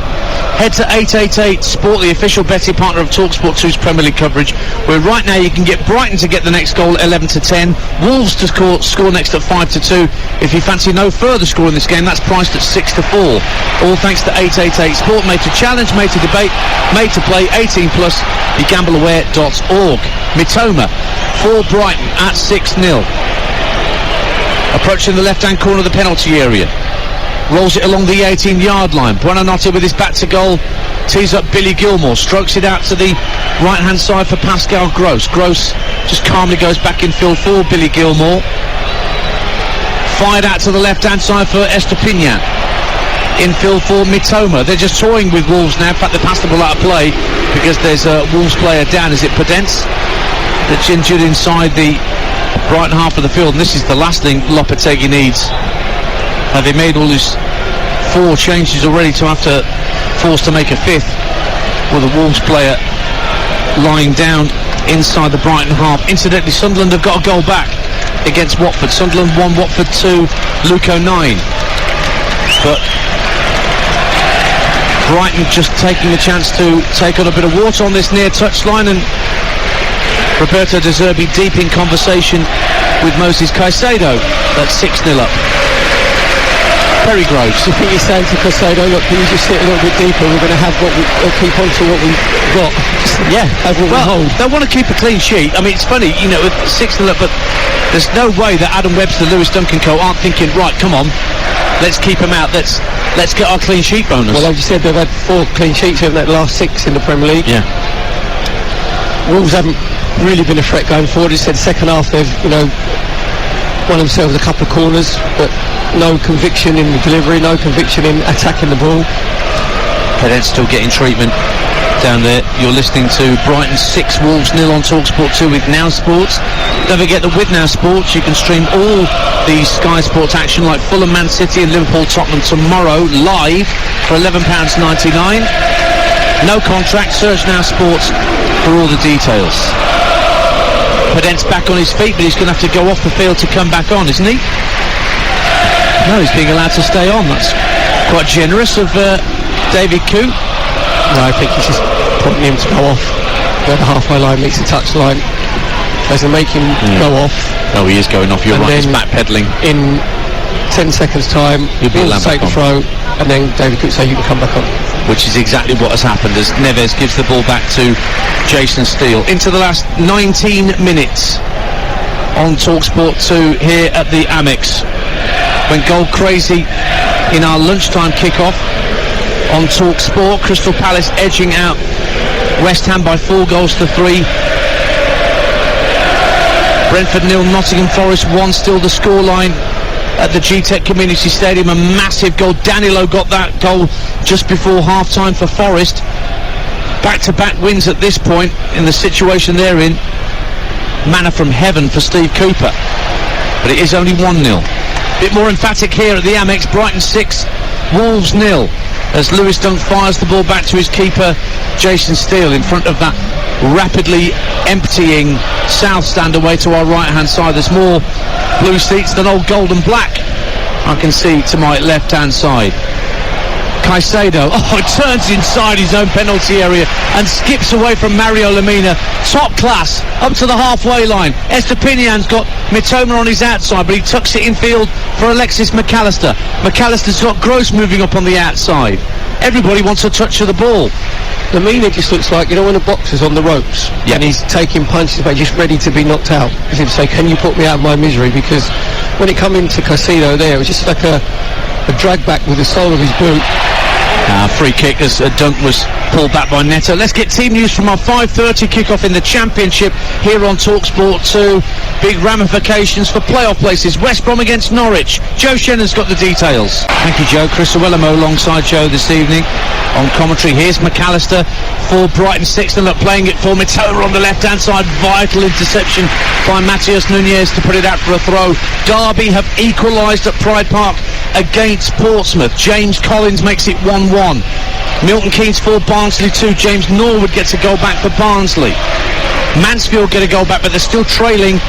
Head to 888 Sport, the official betting partner of Talksport 2's Premier League coverage, where right now you can get Brighton to get the next goal at 11-10, Wolves to score next at 5-2. If you fancy no further score in this game, that's priced at 6-4. All thanks to 888 Sport, made to challenge, made to debate, made to play, 18+, begambleaware.org. Mitoma for Brighton at 6-0. Approaching the left-hand corner of the penalty area. Rolls it along the 18-yard line. Buonanotte with his back to goal. Tees up Billy Gilmore. Strokes it out to the right-hand side for Pascal Gross. Gross just calmly goes back in field for Billy Gilmore. Fired out to the left-hand side for Estepinian. Infield for Mitoma. They're just toying with Wolves now. In fact, they passed the ball out of play because there's a Wolves player down. Is it Podence that's injured inside the Brighton half of the field? And this is the last thing Lopetegui needs. They made all his 4 changes already to have to force to make a 5th with a Wolves player lying down inside the Brighton half. Incidentally, Sunderland have got a goal back against Watford. Sunderland 1, Watford 2, Luco 9. But Brighton just taking a chance to take on a bit of water on this near touchline, and Roberto De Zerbi deep in conversation with Moses Caicedo. That's 6-0 up. Perry Groves. I think you're saying to Caicedo, look, can you just sit a little bit deeper? We're going to have keep on to what we've got. Yeah, have what we hold. They want to keep a clean sheet. I mean, it's funny, you know, with 6-0 up, but there's no way that Adam Webster, Lewis Duncan Co aren't thinking, right, come on, let's keep them out, let's get our clean sheet bonus. Well, like you said, they've had 4 clean sheets over the last 6 in the Premier League. Yeah. Wolves haven't really been a threat going forward. As I said, second half they've, won themselves a couple of corners, but no conviction in the delivery, no conviction in attacking the ball. Pedet's still getting treatment down there. You're listening to Brighton 6, Wolves 0 on Talksport 2 with Now Sports. Don't forget that with Now Sports you can stream all the Sky Sports action like Fulham, Man City and Liverpool, Tottenham tomorrow live for £11.99. No contract. Search Now Sports for all the details. Pedent's back on his feet, but he's going to have to go off the field to come back on, isn't he? No, he's being allowed to stay on. That's quite generous of David Coote. No, I think he's just pointing him to go off where the halfway line meets the touch line. Doesn't make him go off. No, he is going off. You're right, he's backpedaling. In 10 seconds time, he'll take the throw, and then David Coote say you can come back on. Which is exactly what has happened as Neves gives the ball back to Jason Steele. Into the last 19 minutes on Talksport 2 here at the Amex. Went goal crazy in our lunchtime kickoff on Talksport. Crystal Palace edging out West Ham by 4-3. Brentford 0, Nottingham Forest 1, still the scoreline at the G-Tech Community Stadium. A massive goal. Danilo got that goal just before half-time for Forest. Back-to-back wins at this point in the situation they're in. Manna from heaven for Steve Cooper. But it is only 1-0. Bit more emphatic here at the Amex. Brighton 6, Wolves 0. As Lewis Dunk fires the ball back to his keeper, Jason Steele, in front of that rapidly emptying south stand away to our right-hand side. There's more blue seats than old gold and black, I can see to my left-hand side. Caicedo, turns inside his own penalty area and skips away from Mario Lemina. Top class, up to the halfway line. Estepinian's got Mitoma on his outside, but he tucks it in field for Alexis McAllister. McAllister's got Gross moving up on the outside. Everybody wants a touch of the ball. Lemina just looks like, when a boxer's on the ropes and he's taking punches but just ready to be knocked out. As if to say, can you put me out of my misery? Because when it come into Caicedo there, it was just like a drag back with the sole of his boot. Free kick as Dunk was pulled back by Neto. Let's get team news from our 5:30 kickoff in the Championship here on Talksport 2. Big ramifications for playoff places. West Brom against Norwich. Joe Shannon's got the details. Thank you, Joe. Chris Awellamo alongside Joe this evening on commentary. Here's McAllister for Brighton 6-0 playing it for Mitoma on the left-hand side. Vital interception by Matheus Nunes to put it out for a throw. Derby have equalised at Pride Park against Portsmouth. James Collins makes it 1-1. Milton Keynes for Barnsley 2. James Norwood gets a goal back for Barnsley. Mansfield get a goal back, but they're still trailing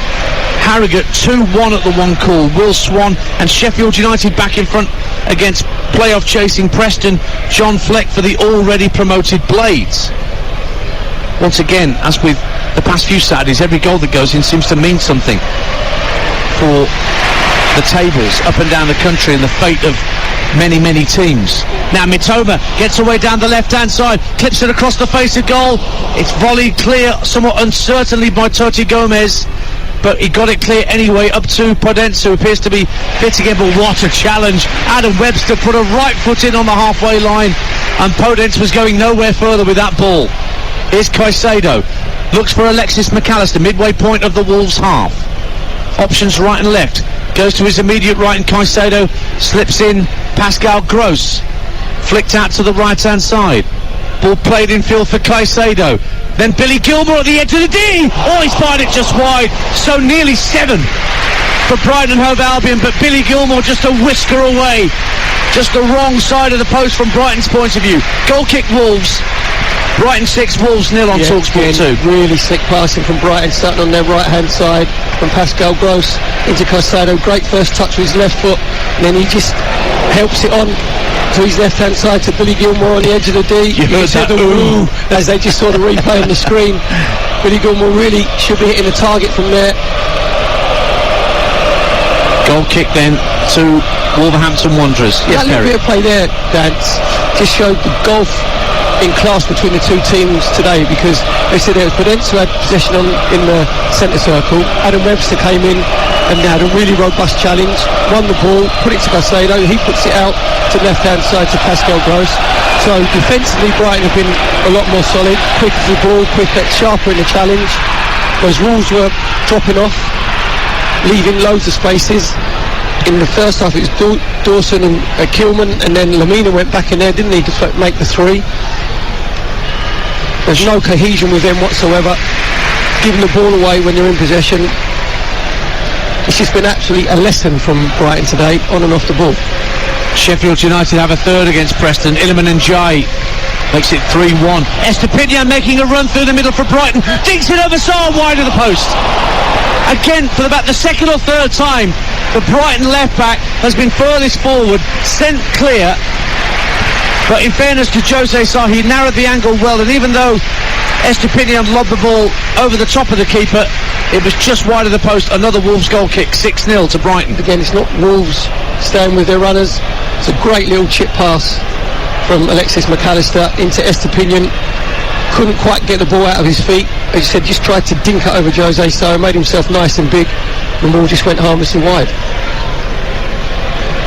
Harrogate 2-1 at the one call. Will Swan and Sheffield United back in front against playoff chasing Preston. John Fleck for the already promoted Blades. Once again, as with the past few Saturdays, every goal that goes in seems to mean something for the tables up and down the country and the fate of many teams. Now Mitoma gets away down the left-hand side, clips it across the face of goal. It's volleyed clear somewhat uncertainly by Toti Gomez, but he got it clear anyway up to Podence, who appears to be fit again. But what a challenge. Adam Webster put a right foot in on the halfway line, and Podence was going nowhere further with that ball. Here's Caicedo, looks for Alexis McAllister, midway point of the Wolves half. Options right and left, goes to his immediate right, and Caicedo slips in. Pascal Gross flicked out to the right hand side, ball played in field for Caicedo, then Billy Gilmore at the edge of the D. Oh, he's fired it just wide, so nearly 7 for Brighton and Hove Albion, but Billy Gilmore just a whisker away, just the wrong side of the post from Brighton's point of view. Goal kick Wolves. Brighton 6, Wolves 0 on Talksport 2. Really slick passing from Brighton, starting on their right hand side from Pascal Gross into Caicedo. Great first touch with his left foot, and then he just helps it on to his left hand side to Billy Gilmore on the edge of the D. You heard that ooh as they just saw the replay on the screen. Billy Gilmore really should be hitting the target from there. Goal kick then to Wolverhampton Wanderers. Yes, that little bit of play there, Dan, just showed the golf in class between the two teams today, because they said it was Podence who had possession in the centre circle. Adam Webster came in and had a really robust challenge, won the ball, put it to Caicedo, he puts it out to the left hand side to Pascal Gross. So defensively Brighton have been a lot more solid, quick as the ball, quicker, sharper in the challenge, whereas Wolves were dropping off, leaving loads of spaces. In the first half it was Dawson and Kilman, and then Lamina went back in there, didn't need to make the 3. There's no cohesion with them whatsoever, giving the ball away when they're in possession. It's just been absolutely a lesson from Brighton today, on and off the ball. Sheffield United have a third against Preston. Iliman Ndiaye makes it 3-1. Estepinian making a run through the middle for Brighton, dinks it over Sarr wide of the post. Again, for about the second or third time, the Brighton left back has been furthest forward, sent clear. But in fairness to Jose Sarr, he narrowed the angle well, and even though Estepinian lobbed the ball over the top of the keeper, it was just wide of the post. Another Wolves goal kick, 6-0 to Brighton. Again, it's not Wolves staying with their runners. It's a great little chip pass from Alexis McAllister into Estepinian. Couldn't quite get the ball out of his feet. As you said, just tried to dink it over Jose Sarr, made himself nice and big, and the ball just went harmlessly wide.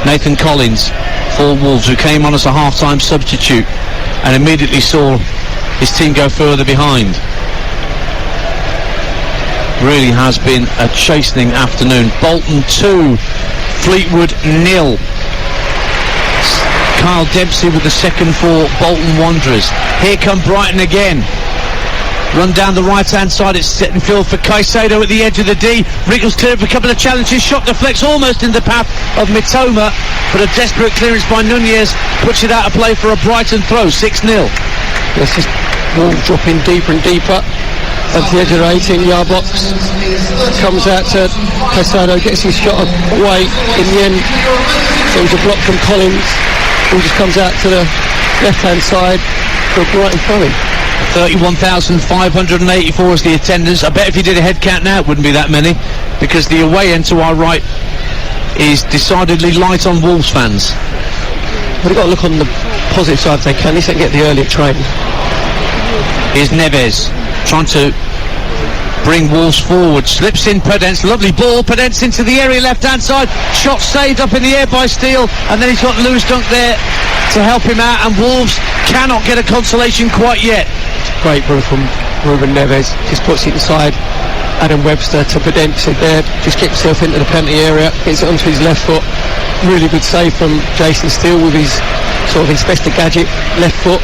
Nathan Collins for Wolves, who came on as a half-time substitute and immediately saw his team go further behind. Really has been a chastening afternoon. Bolton 2, Fleetwood 0. Kyle Dempsey with the second for Bolton Wanderers. Here come Brighton again. Run down the right-hand side, it's set in field for Caicedo at the edge of the D. Wriggles clear of a couple of challenges, shot deflects almost in the path of Mitoma, but a desperate clearance by Nunez puts it out of play for a Brighton throw, 6-0. It's just Wolves dropping deeper and deeper at the edge of the 18-yard box. Comes out to Caicedo, gets his shot away in the end. So it was a block from Collins, who just comes out to the left-hand side for a Brighton throw-in. 31,584 is the attendance. I bet if you did a head count now it wouldn't be that many, because the away end to our right is decidedly light on Wolves fans. But they've got to look on the positive side if they can. At least they can get the earlier train. Here's Neves trying to bring Wolves forward, slips in Podence, lovely ball, Podence into the area left hand side, shot saved up in the air by Steele, and then he's got Lewis Dunk there to help him out, and Wolves cannot get a consolation quite yet. Great ball from Ruben Neves, just puts it inside Adam Webster to Podence there, just gets himself into the penalty area, gets it onto his left foot. Really good save from Jason Steele with his sort of Inspector Gadget left foot,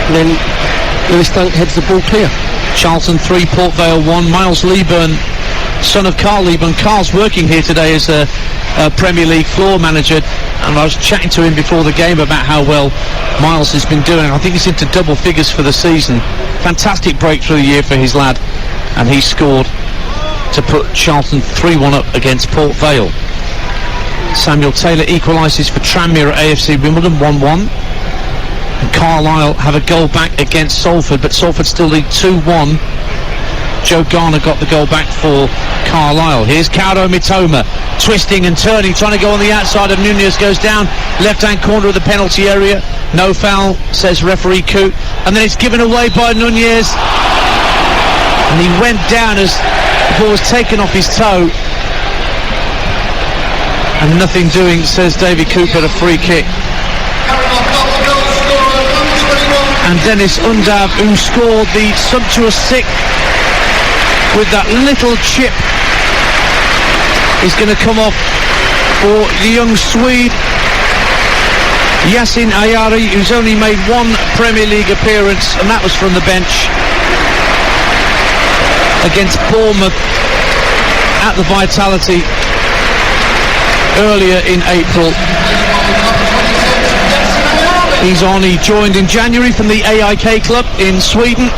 and then Lewis Dunk heads the ball clear. Charlton 3, Port Vale 1. Miles Leeburn, son of Carl Leeburn. Carl's working here today as a Premier League floor manager, and I was chatting to him before the game about how well Miles has been doing. I think he's into double figures for the season. Fantastic break through the year for his lad, and he scored to to put Charlton 3-1 up against Port Vale. Samuel Taylor equalises for Tranmere at AFC Wimbledon 1-1. And Carlisle have a goal back against Salford, but Salford still lead 2-1. Joe Garner got the goal back for Carlisle. Here's Kaoru Mitoma, twisting and turning, trying to go on the outside of Nunez, goes down left-hand corner of the penalty area. No foul, says referee Coote. And then it's given away by Nunez. And he went down as the ball was taken off his toe. And nothing doing, says Davy Cooper, a free kick. And Dennis Undav, who scored the sumptuous sixth with that little chip, is going to come off for the young Swede Yasin Ayari, who's only made one Premier League appearance, and that was from the bench against Bournemouth at the Vitality earlier in April. He's on. He joined in January from the AIK club in Sweden,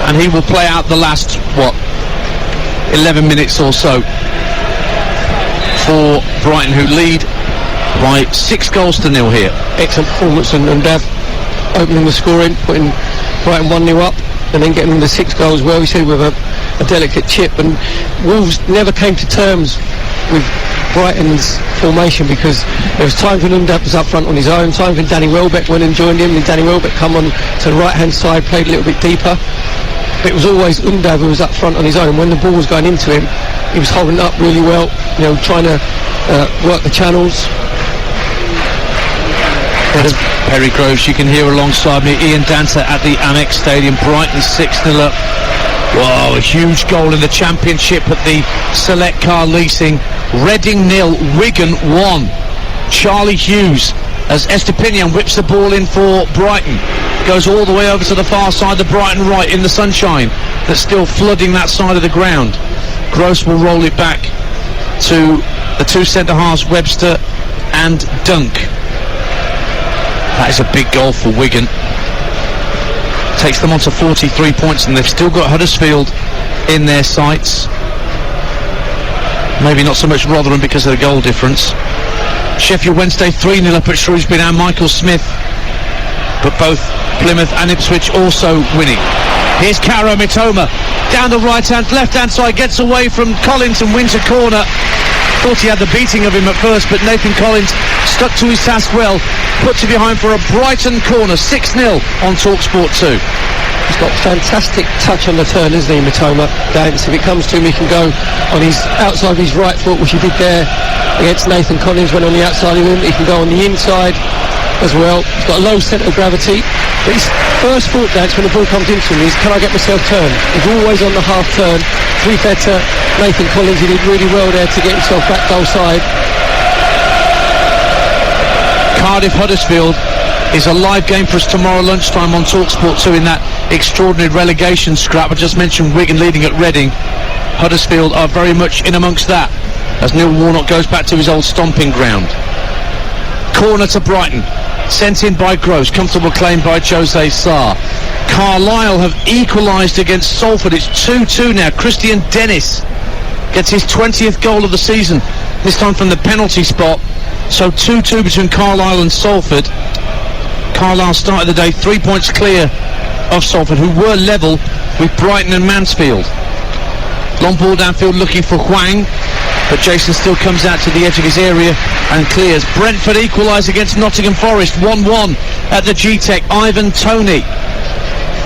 and he will play out the last 11 minutes or so for Brighton, who lead by 6-0 here. Excellent performance, and Dav opening the scoring, putting Brighton 1-0 up, and then getting them the 6 goals, well, we said, with a delicate chip. And Wolves never came to terms with Brighton's formation, because there was times when Undav was up front on his own, times when Danny Welbeck went and joined him, and Danny Welbeck come on to the right hand side, played a little bit deeper, but it was always Undav who was up front on his own. When the ball was going into him, he was holding it up really well, trying to work the channels. That's Perry Groves, you can hear alongside me, Ian Danter at the Amex Stadium. Brighton 6-0 up. Whoa, a huge goal in the Championship at the Select Car Leasing. Reading 0, Wigan 1. Charlie Hughes, as Estepinian whips the ball in for Brighton. Goes all the way over to the far side, the Brighton right in the sunshine that's still flooding that side of the ground. Gross will roll it back to the two centre-halves, Webster and Dunk. That is a big goal for Wigan. Takes them on to 43 points, and they've still got Huddersfield in their sights. Maybe not so much Rotherham because of the goal difference. Sheffield Wednesday 3-0 up at Shrewsbury now, Michael Smith. But both Plymouth and Ipswich also winning. Here's Kaoru Mitoma, down the left-hand side, gets away from Collins and wins a corner. Thought he had the beating of him at first, but Nathan Collins stuck to his task well, puts it behind for a Brighton corner. 6-0 on Talksport 2. He's got fantastic touch on the turn, isn't he, Mitoma? If it comes to him, he can go on his outside of his right foot, which he did there against Nathan Collins, went on the outside of him. He can go on the inside as well. He's got a low centre of gravity, but his first thought dance when the ball comes into him is, can I get myself turned? He's always on the half turn. To be fair to Nathan Collins, he did really well there to get himself back goal side. Cardiff Huddersfield is a live game for us tomorrow lunchtime on Talksport 2 in that extraordinary relegation scrap. I just mentioned Wigan leading at Reading. Huddersfield are very much in amongst that as Neil Warnock goes back to his old stomping ground. Corner to Brighton, sent in by Gross, comfortable claim by Jose Sarr. Carlisle have equalised against Salford. It's 2-2 now. Christian Dennis gets his 20th goal of the season, this time from the penalty spot. So 2-2 between Carlisle and Salford. Carlisle started the day 3 points clear of Salford, who were level with Brighton and Mansfield. Long ball downfield looking for Hwang, but Jason still comes out to the edge of his area and clears. Brentford equalise against Nottingham Forest 1-1 at the G-Tech. Ivan Toney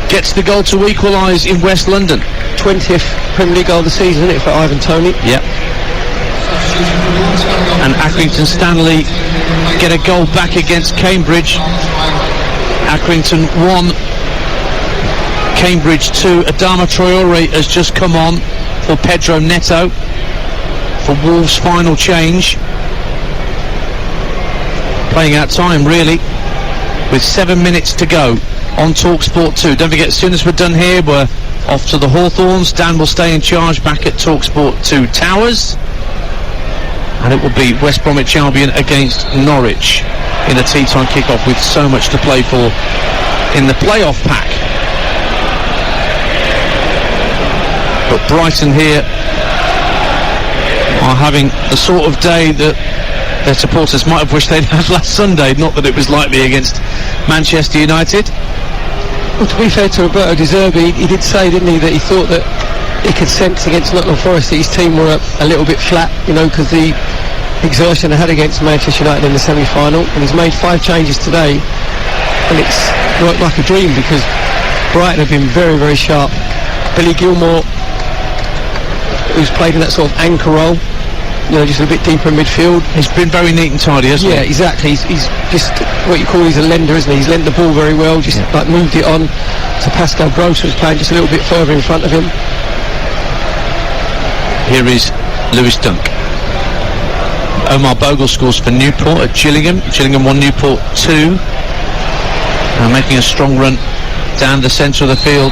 gets the goal to equalise in West London. 20th Premier League goal of the season, isn't it, for Ivan Toney? Yep. And Accrington Stanley get a goal back against Cambridge. Accrington 1, Cambridge 2. Adama Traore has just come on for Pedro Neto for Wolves' final change. Playing out time really, with 7 minutes to go on Talksport 2. Don't forget, as soon as we're done here, we're off to the Hawthorns. Dan will stay in charge back at Talksport 2 Towers, and it will be West Bromwich Albion against Norwich in a tea-time kick-off with so much to play for in the playoff pack. But Brighton here are having the sort of day that their supporters might have wished they'd had last Sunday, not that it was likely against Manchester United. Well, to be fair to Roberto De Zerbi, he did say, didn't he, that he thought that he could sense against Nottingham Forest that his team were a little bit flat, because the exertion they had against Manchester United in the semi-final, and he's made 5 changes today, and it's worked like a dream because Brighton have been very, very sharp. Billy Gilmore, who's played in that sort of anchor role, just a bit deeper in midfield. He's been very neat and tidy, hasn't he? Yeah, exactly. He's just what you call he's a lender, isn't he? He's lent the ball very well, just moved it on to Pascal Gross, who's playing just a little bit further in front of him. Here is Lewis Dunk. Omar Bogle scores for Newport at Gillingham. Gillingham 1, Newport 2. Now making a strong run down the centre of the field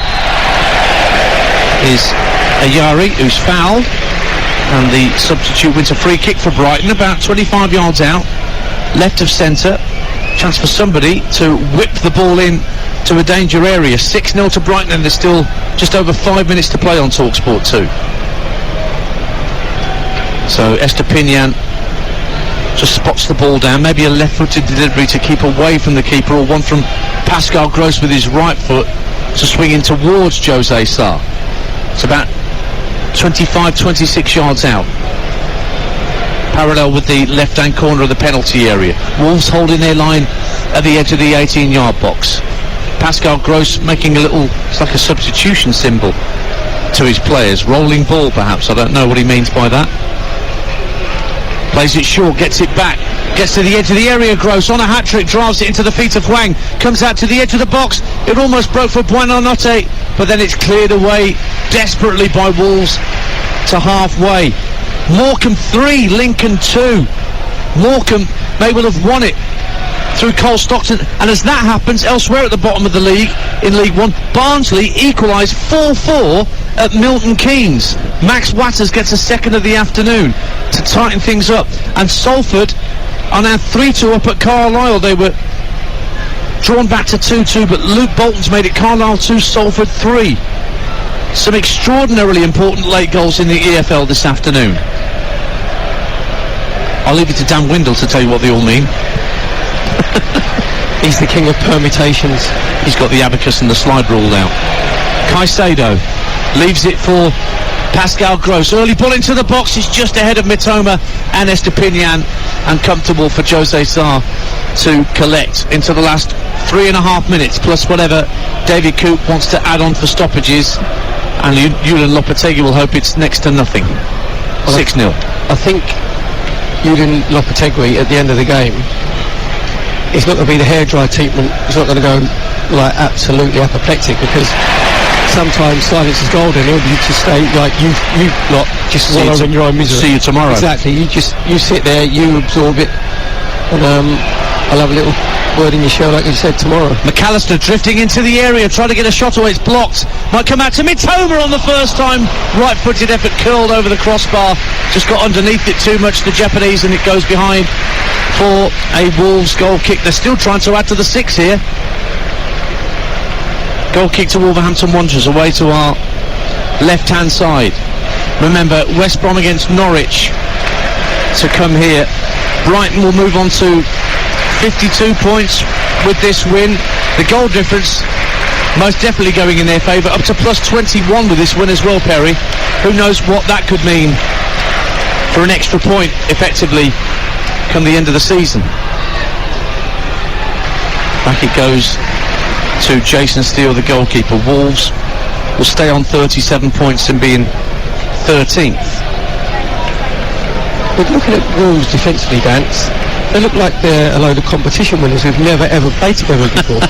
is Ayari, who's fouled, and the substitute wins a free kick for Brighton about 25 yards out, left of centre. Chance for somebody to whip the ball in to a danger area. 6-0 to Brighton, and there's still just over 5 minutes to play on Talksport 2. So Estepinian just spots the ball down, maybe a left-footed delivery to keep away from the keeper, or one from Pascal Gross with his right foot to swing in towards Jose Sarr. It's about 25-26 yards out, parallel with the left-hand corner of the penalty area. Wolves holding their line at the edge of the 18-yard box. Pascal Gross making a little, it's like a substitution symbol to his players. Rolling ball, perhaps, I don't know what he means by that. Plays it short, gets it back, gets to the edge of the area. Gross on a hat-trick, drives it into the feet of Hwang, comes out to the edge of the box. It almost broke for Buonanotte, but then it's cleared away desperately by Wolves to halfway. Morecambe 3, Lincoln 2. Morecambe may well have won it through Cole Stockton, and as that happens elsewhere at the bottom of the league, in League 1, Barnsley equalise 4-4 at Milton Keynes. Max Watters gets a second of the afternoon to tighten things up, and Salford are now 3-2 up at Carlisle. They were drawn back to 2-2, but Luke Bolton's made it Carlisle 2, Salford 3. Some extraordinarily important late goals in the EFL this afternoon. I'll leave it to Dan Windle to tell you what they all mean. He's the king of permutations. He's got the abacus and the slide rule out. Caicedo leaves it for Pascal Gross. Early ball into the box. He's just ahead of Mitoma and Estepinian, and comfortable for Jose Sarr to collect into the last 3.5 minutes, plus whatever David Coop wants to add on for stoppages, and Julian Lopetegui will hope it's next to nothing. 6-0. I think Julian Lopetegui at the end of the game, it's not going to be the hairdryer treatment. It's not going to go like absolutely apoplectic, because sometimes silence is golden. He'll be just stay like you lot just wallow in your own misery. See you tomorrow. Exactly. You sit there, you absorb it, and I'll have a little word in your show, like you said, tomorrow. McAllister drifting into the area, trying to get a shot away. It's blocked. Might come out to Mitoma on the first time. Right-footed effort, curled over the crossbar. Just got underneath it too much, the Japanese, and it goes behind for a Wolves goal kick. They're still trying to add to the 6 here. Goal kick to Wolverhampton Wanderers, away to our left-hand side. Remember, West Brom against Norwich to come here. Brighton will move on to 52 points with this win. The goal difference most definitely going in their favour, up to plus 21 with this win as well, Perry. Who knows what that could mean for an extra point, effectively, come the end of the season. Back it goes to Jason Steele, the goalkeeper. Wolves will stay on 37 points and be in 13th. But looking at Wolves defensively, Dance, they look like they're a load of competition winners who've never ever played together before.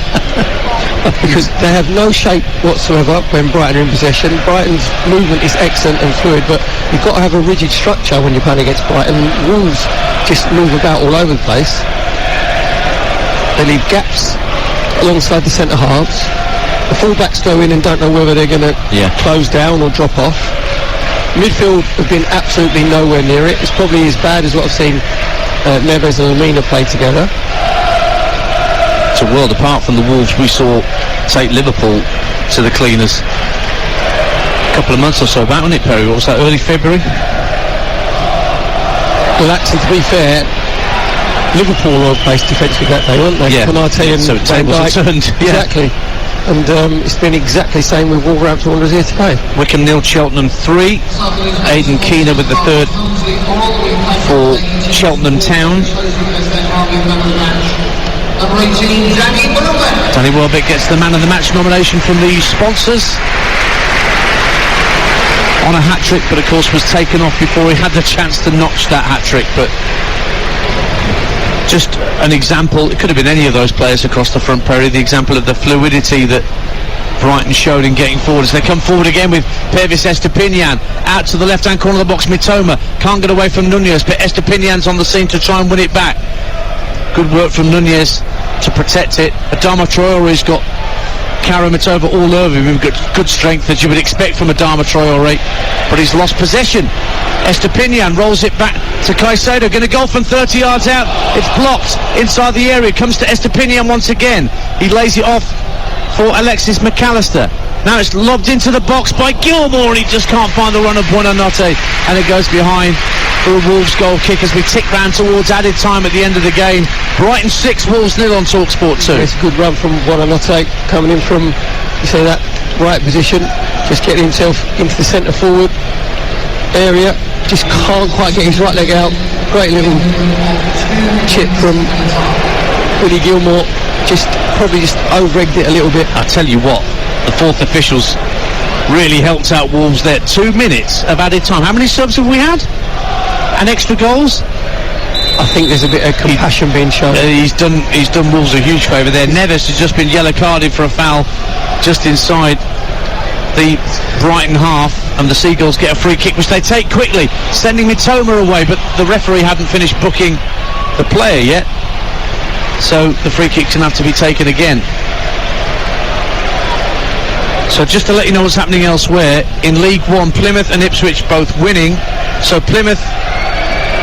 Because they have no shape whatsoever when Brighton are in possession. Brighton's movement is excellent and fluid, but you've got to have a rigid structure when you're playing against Brighton. Wolves just move about all over the place. They leave gaps alongside the centre halves. The full-backs go in and don't know whether they're going to close down or drop off. Midfield have been absolutely nowhere near it. It's probably as bad as what I've seen Neves and Lamina play together. It's a world apart from the Wolves we saw take Liverpool to the cleaners a couple of months or so back, wasn't it, Perry? What was that, early February? Well, actually, to be fair, Liverpool were placed defensive that day, weren't they? Yeah. Konate and So tables are turned. Yeah. Exactly. And it's been exactly the same with Wolverhampton Wanderers here today. Wickham 0, Cheltenham 3. Aidan Keener with the third for Cheltenham Town. Danny Welbeck gets the man of the match nomination from the sponsors on a hat-trick, but of course was taken off before he had the chance to notch that hat-trick. But just an example, it could have been any of those players across the front, Perry, the example of the fluidity that Brighton showed in getting forward as they come forward again with Pervis Estepinian out to the left-hand corner of the box. Mitoma can't get away from Nunez, but Estepinian's on the scene to try and win it back. Good work from Nunez to protect it. Adama Traore's got Kara Mitoma all over him. Good strength as you would expect from Adama Traore, but he's lost possession. Estepinian rolls it back to Caicedo, going to go from 30 yards out. It's blocked inside the area. Comes to Estepinian once again. He lays it off for Alexis McAllister. Now it's lobbed into the box by Gilmour, and he just can't find the run of Buonanotte, and it goes behind for a Wolves goal kick as we tick round towards added time at the end of the game. Brighton 6, Wolves 0 on Talksport 2. It's a good run from Buonanotte, coming in from, you say, that right position, just getting himself into the centre forward area, just can't quite get his right leg out. Great little chip from Willie Gilmour, probably just over-egged it a little bit. I tell you what, the fourth officials really helped out Wolves there. 2 minutes of added time. How many subs have we had? And extra goals? I think there's a bit of compassion being shown. He's done Wolves a huge favour there. Neves has just been yellow carded for a foul just inside the Brighton half, and the Seagulls get a free kick which they take quickly, sending Mitoma away, but the referee hadn't finished booking the player yet, so the free kick's going to have to be taken again. So just to let you know what's happening elsewhere, in League One, Plymouth and Ipswich both winning, so Plymouth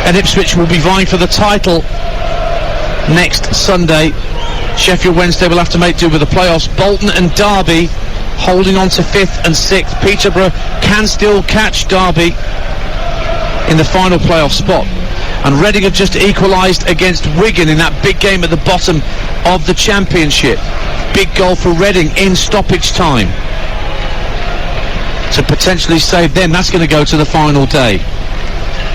and Ipswich will be vying for the title next Sunday. Sheffield Wednesday will have to make do with the playoffs. Bolton and Derby holding on to 5th and 6th. Peterborough can still catch Derby in the final playoff spot. And Reading have just equalised against Wigan in that big game at the bottom of the Championship. Big goal for Reading in stoppage time to potentially save them. That's going to go to the final day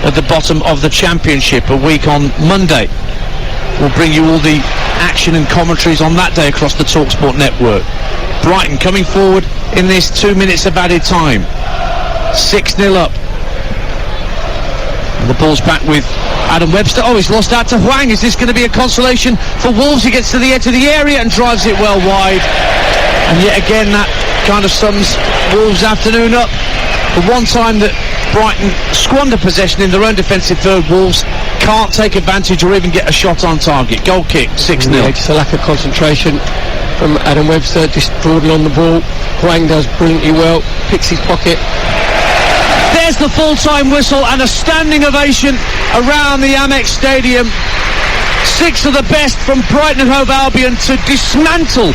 at the bottom of the Championship a week on Monday. We'll bring you all the action and commentaries on that day across the Talksport network. Brighton coming forward in this 2 minutes of added time. 6-0 up. And the ball's back with Adam Webster. Oh, he's lost out to Hwang. Is this going to be a consolation for Wolves? He gets to the edge of the area and drives it well wide. And yet again, that kind of sums Wolves' afternoon up. The one time that Brighton squander possession in their own defensive third, Wolves can't take advantage or even get a shot on target. Goal kick, 6-0. Yeah, just a lack of concentration from Adam Webster, just broadly on the ball. Hwang does brilliantly well, picks his pocket. There's the full-time whistle and a standing ovation around the Amex Stadium. 6 of the best from Brighton and Hove Albion to dismantle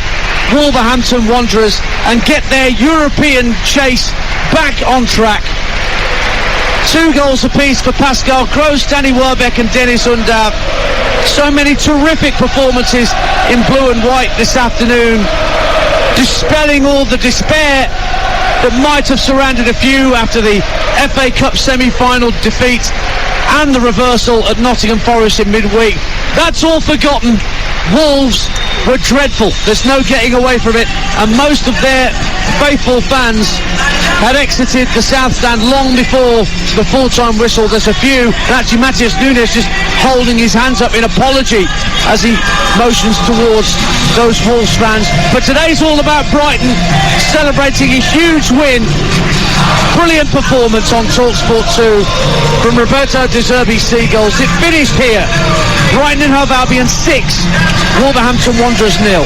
Wolverhampton Wanderers and get their European chase back on track. 2 goals apiece for Pascal Gross, Danny Welbeck and Dennis Undav. So many terrific performances in blue and white this afternoon, dispelling all the despair that might have surrounded a few after the FA Cup semi-final defeat and the reversal at Nottingham Forest in midweek. That's all forgotten. Wolves were dreadful. There's no getting away from it, and most of their faithful fans had exited the South Stand long before the full-time whistle. There's a few, and actually Matheus Nunes just holding his hands up in apology as he motions towards those Wolves fans. But today's all about Brighton celebrating a huge win. Brilliant performance on Talksport 2 from Roberto De Zerbi's Seagulls. It finished here. Brighton and Hove Albion 6, Wolverhampton Wanderers 0.